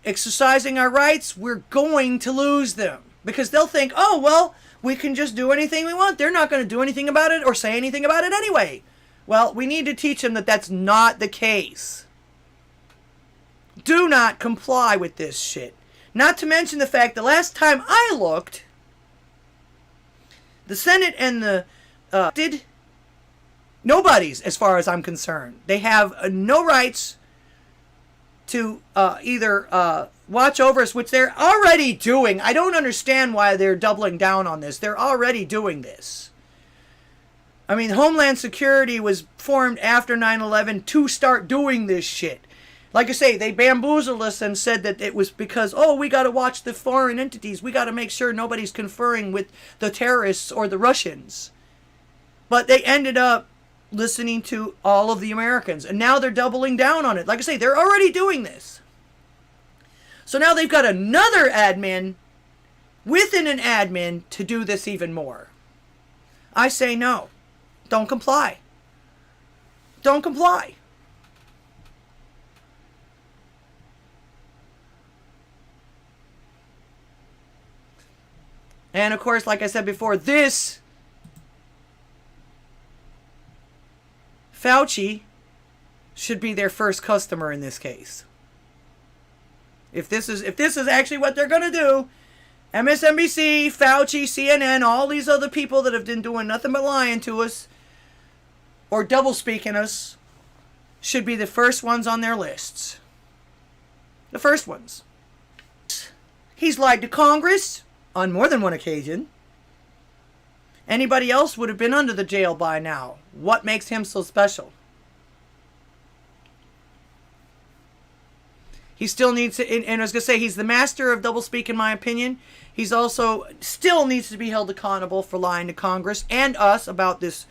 exercising our rights, we're going to lose them. Because they'll think, oh, well, we can just do anything we want. They're not going to do anything about it or say anything about it anyway. Well, we need to teach them that that's not the case. Do not comply with this shit. Not to mention the fact the last time I looked, the Senate and the did nobodies, as far as I'm concerned. They have no rights to either watch over us, which they're already doing. I don't understand why they're doubling down on this. They're already doing this. I mean, Homeland Security was formed after 9/11 to start doing this shit. Like I say, they bamboozled us and said that it was because, oh, we got to watch the foreign entities. We got to make sure nobody's conferring with the terrorists or the Russians. But they ended up listening to all of the Americans. And now they're doubling down on it. Like I say, they're already doing this. So now they've got another admin within an admin to do this even more. I say no. Don't comply. Don't comply. And of course, like I said before, this Fauci should be their first customer in this case. If this is actually what they're going to do, MSNBC, Fauci, CNN, all these other people that have been doing nothing but lying to us or double speaking us should be the first ones on their lists. The first ones. He's lied to Congress on more than one occasion. Anybody else would have been under the jail by now. What makes him so special? He still needs to, and I was going to say, he's the master of doublespeak in my opinion. He's also still needs to be held accountable for lying to Congress and us about these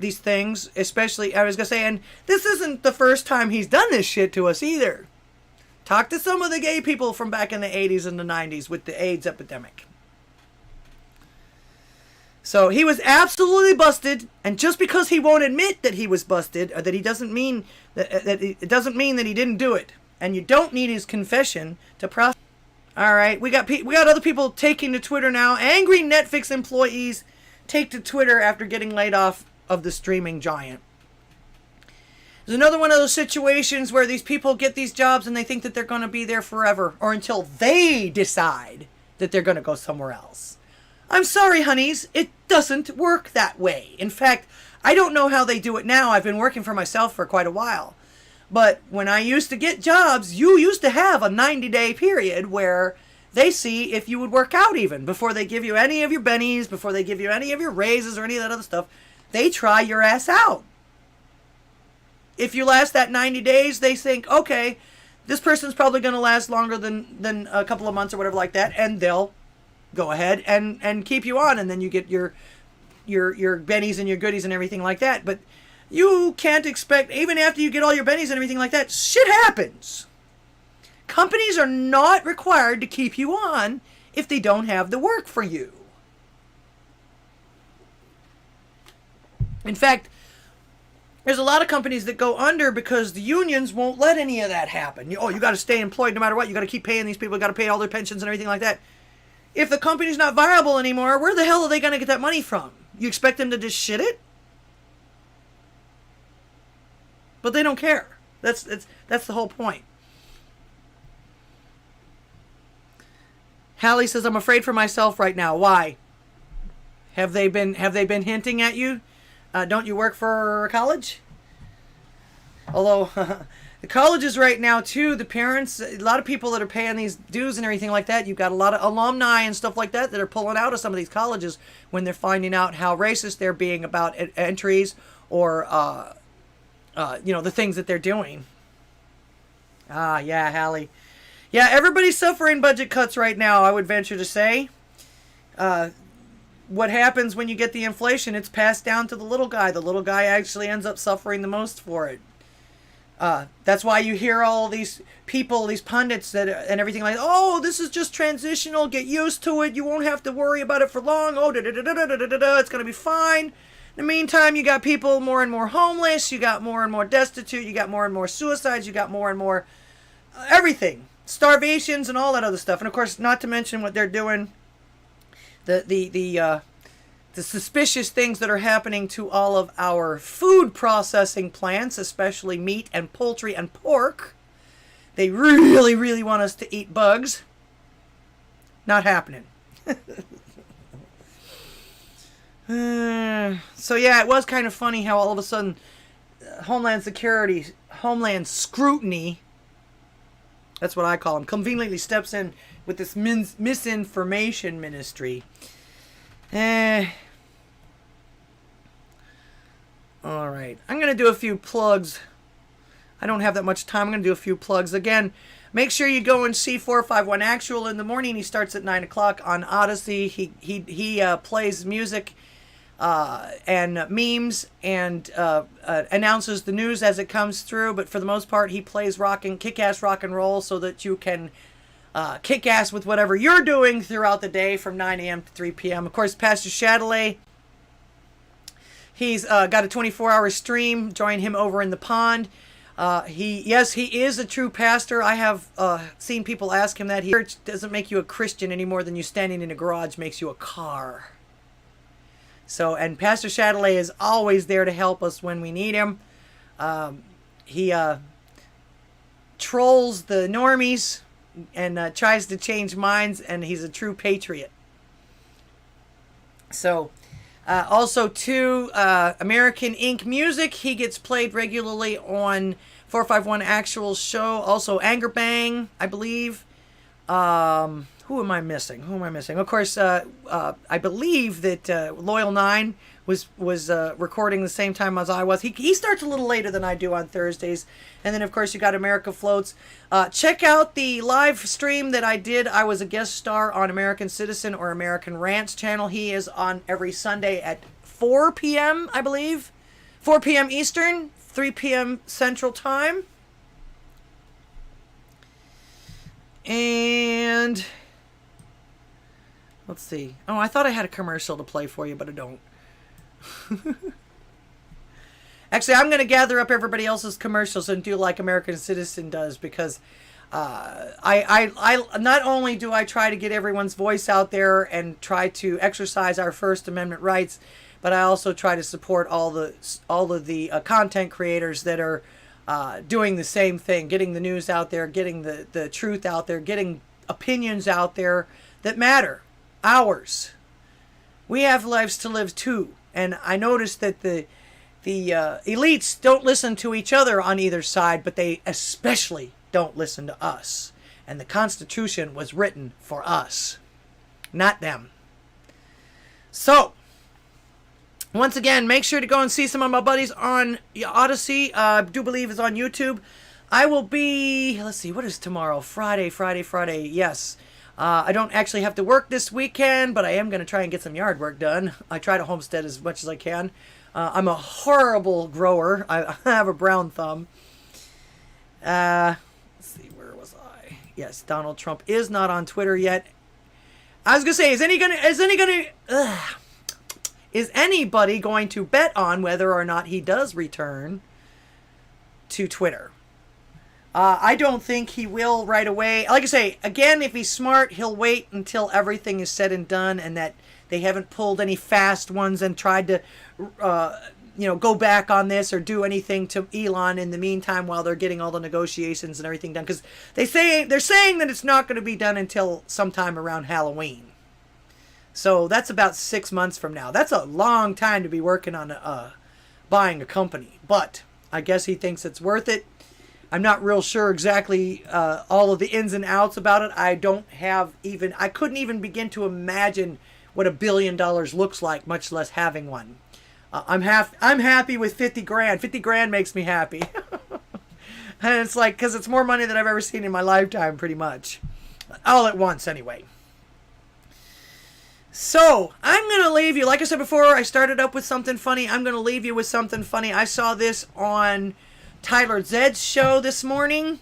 things, especially, I was going to say, and this isn't the first time he's done this shit to us either. Talk to some of the gay people from back in the 80s and the 90s with the AIDS epidemic. So he was absolutely busted, and just because he won't admit that he was busted, or that he doesn't mean that it doesn't mean that he didn't do it. And you don't need his confession to process. All right, we got other people taking to Twitter now. Angry Netflix employees take to Twitter after getting laid off of the streaming giant. There's another one of those situations where these people get these jobs and they think that they're going to be there forever, or until they decide that they're going to go somewhere else. I'm sorry, honeys, it doesn't work that way. In fact, I don't know how they do it now. I've been working for myself for quite a while. But when I used to get jobs, you used to have a 90-day period where they see if you would work out even before they give you any of your bennies, before they give you any of your raises or any of that other stuff. They try your ass out. If you last that 90 days, they think, okay, this person's probably going to last longer than a couple of months or whatever like that, and they'll go ahead and keep you on, and then you get your bennies and your goodies and everything like that. But you can't expect, even after you get all your bennies and everything like that, shit happens. Companies are not required to keep you on if they don't have the work for you. In fact, there's a lot of companies that go under because the unions won't let any of that happen. You got to stay employed no matter what. You got to keep paying these people. You got to pay all their pensions and everything like that. If the company's not viable anymore, where the hell are they going to get that money from? You expect them to just shit it? But they don't care. That's the whole point. Hallie says, I'm afraid for myself right now. Why? Have they been hinting at you? Don't you work for a college? Although the colleges right now too, the parents, a lot of people that are paying these dues and everything like that. You've got a lot of alumni and stuff like that are pulling out of some of these colleges when they're finding out how racist they're being about entries or the things that they're doing. Yeah, Hallie. Yeah, everybody's suffering budget cuts right now, I would venture to say. What happens when you get the inflation? It's passed down to the little guy. The little guy actually ends up suffering the most for it. That's why you hear all these people, these pundits and everything like, oh, this is just transitional. Get used to it. You won't have to worry about it for long. Oh, it's going to be fine. In the meantime, you got people more and more homeless. You got more and more destitute. You got more and more suicides. You got more and more everything. Starvations and all that other stuff. And of course, not to mention what they're doing. The suspicious things that are happening to all of our food processing plants, especially meat and poultry and pork. They really, really want us to eat bugs. Not happening. So yeah, it was kind of funny how all of a sudden Homeland Scrutiny That's what I call him. Conveniently steps in with this misinformation ministry. All right. I'm going to do a few plugs. I don't have that much time. I'm going to do a few plugs. Again, make sure you go and see 451 Actual in the morning. He starts at 9 o'clock on Odysee. He plays music and memes and announces the news as it comes through. But for the most part, he plays kick-ass rock and roll so that you can kick ass with whatever you're doing throughout the day from 9 a.m. to 3 p.m. Of course, Pastor Chatelet, he's got a 24-hour stream. Join him over in the pond. He is a true pastor. I have seen people ask him that. Church doesn't make you a Christian any more than you standing in a garage makes you a car. So, and Pastor Chatelet is always there to help us when we need him. He trolls the normies and tries to change minds, and he's a true patriot. So, also, too, American Ink Music. He gets played regularly on 451 Actual show. Also, Anger Bang, I believe. Who am I missing? Of course, I believe that Loyal 9 was recording the same time as I was. He starts a little later than I do on Thursdays. And then, of course, you got America Floats. Check out the live stream that I did. I was a guest star on American Citizen or American Rants channel. He is on every Sunday at 4 p.m., I believe. 4 p.m. Eastern, 3 p.m. Central Time. And let's see. Oh, I thought I had a commercial to play for you, but I don't. Actually, I'm going to gather up everybody else's commercials and do like American Citizen does, because I not only do I try to get everyone's voice out there and try to exercise our First Amendment rights, but I also try to support all of the content creators that are doing the same thing, getting the news out there, getting the truth out there, getting opinions out there that matter. Ours. We have lives to live too. And I noticed that the elites don't listen to each other on either side, but they especially don't listen to us. And the Constitution was written for us, not them. So, once again, make sure to go and see some of my buddies on Odysee. I do believe it's on YouTube. I will be, let's see, what is tomorrow? Friday. Yes. I don't actually have to work this weekend, but I am going to try and get some yard work done. I try to homestead as much as I can. I'm a horrible grower. I have a brown thumb. Let's see, where was I? Yes, Donald Trump is not on Twitter yet. I was going to say, is anybody going to bet on whether or not he does return to Twitter? I don't think he will right away. Like I say, again, if he's smart, he'll wait until everything is said and done and that they haven't pulled any fast ones and tried to, go back on this or do anything to Elon in the meantime while they're getting all the negotiations and everything done. Because they're saying that it's not going to be done until sometime around Halloween. So that's about 6 months from now. That's a long time to be working on buying a company. But I guess he thinks it's worth it. I'm not real sure exactly all of the ins and outs about it. I couldn't even begin to imagine what $1 billion looks like, much less having one. I'm happy with 50 grand. 50 grand makes me happy. And it's like, because it's more money than I've ever seen in my lifetime, pretty much. All at once, anyway. So, I'm going to leave you. Like I said before, I started up with something funny. I'm going to leave you with something funny. I saw this on Tyler Zed's show this morning.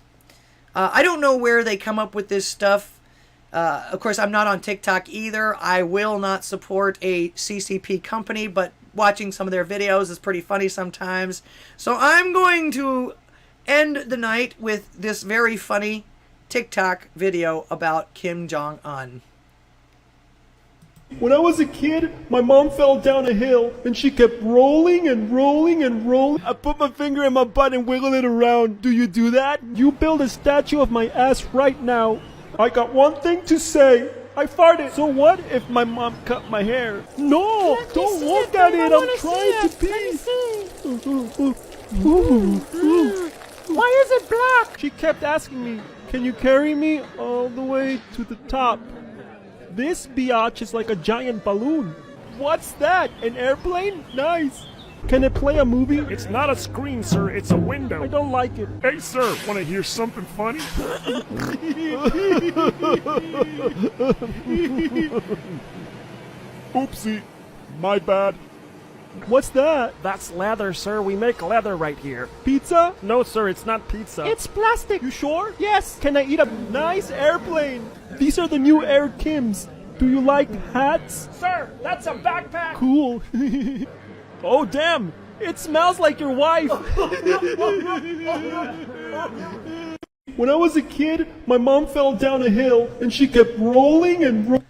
I don't know where they come up with this stuff. Of course, I'm not on TikTok either. I will not support a CCP company, but watching some of their videos is pretty funny sometimes. So I'm going to end the night with this very funny TikTok video about Kim Jong-un. When I was a kid, my mom fell down a hill and she kept rolling and rolling and rolling. I put my finger in my butt and wiggle it around. Do you do that? You build a statue of my ass right now. I got one thing to say. I farted. So what if my mom cut my hair? No, don't look at it. I'm trying to pee. Why is it black? She kept asking me, Can you carry me all the way to the top? This biatch is like a giant balloon. What's that? An airplane? Nice. Can it play a movie? It's not a screen, sir. It's a window. I don't like it. Hey, sir. Want to hear something funny? Oopsie. My bad. What's that? That's leather, sir. We make leather right here. Pizza? No, sir. It's not pizza. It's plastic. You sure? Yes. Can I eat a nice airplane? These are the new Air Kims. Do you like hats? Sir, that's a backpack. Cool. Oh, damn. It smells like your wife. When I was a kid, my mom fell down a hill and she kept rolling and rolling.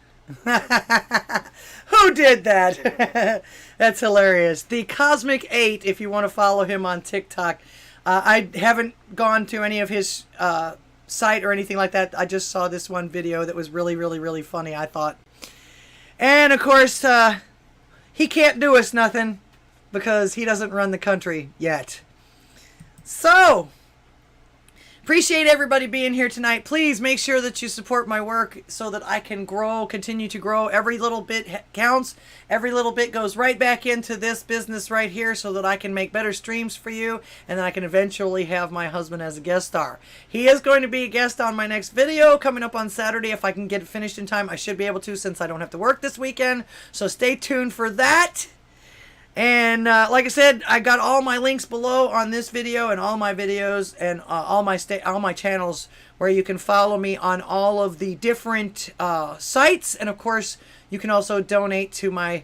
Who did that? That's hilarious. The Cosmic 8, if you want to follow him on TikTok. I haven't gone to any of his site or anything like that. I just saw this one video that was really, really, really funny, I thought. And, of course, he can't do us nothing because he doesn't run the country yet. So, appreciate everybody being here tonight. Please make sure that you support my work so that I can grow, continue to grow. Every little bit counts. Every little bit goes right back into this business right here so that I can make better streams for you and then I can eventually have my husband as a guest star. He is going to be a guest on my next video coming up on Saturday. If I can get it finished in time, I should be able to since I don't have to work this weekend. So stay tuned for that. And like I said, I got all my links below on this video and all my videos and all my channels where you can follow me on all of the different sites. And of course, you can also donate to my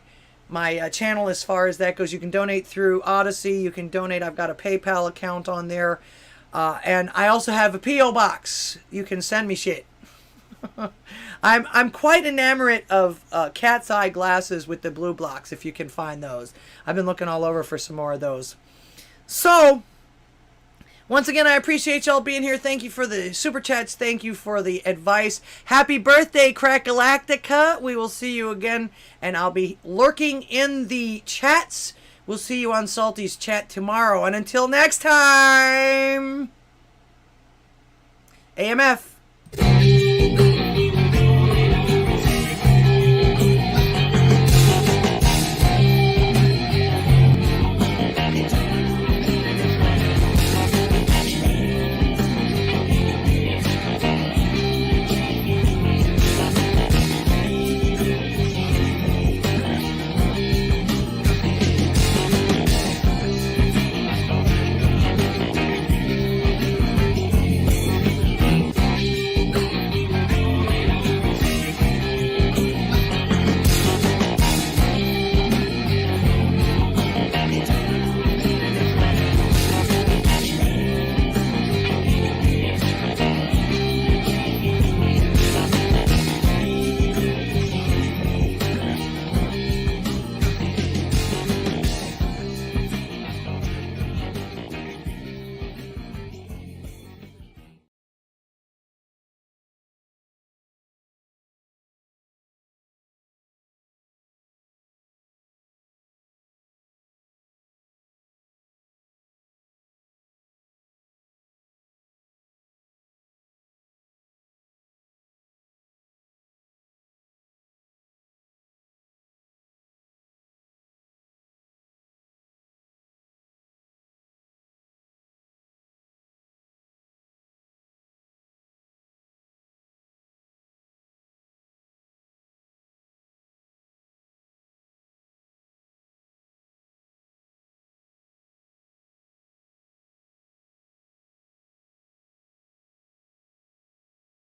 channel as far as that goes. You can donate through Odysee. You can donate. I've got a PayPal account on there. And I also have a P.O. box. You can send me shit. I'm quite enamored of cat's eye glasses with the blue blocks, if you can find those. I've been looking all over for some more of those. So, once again, I appreciate y'all being here. Thank you for the super chats. Thank you for the advice. Happy birthday, Crack-Galactica. We will see you again, and I'll be lurking in the chats. We'll see you on Salty's chat tomorrow. And until next time, AMF.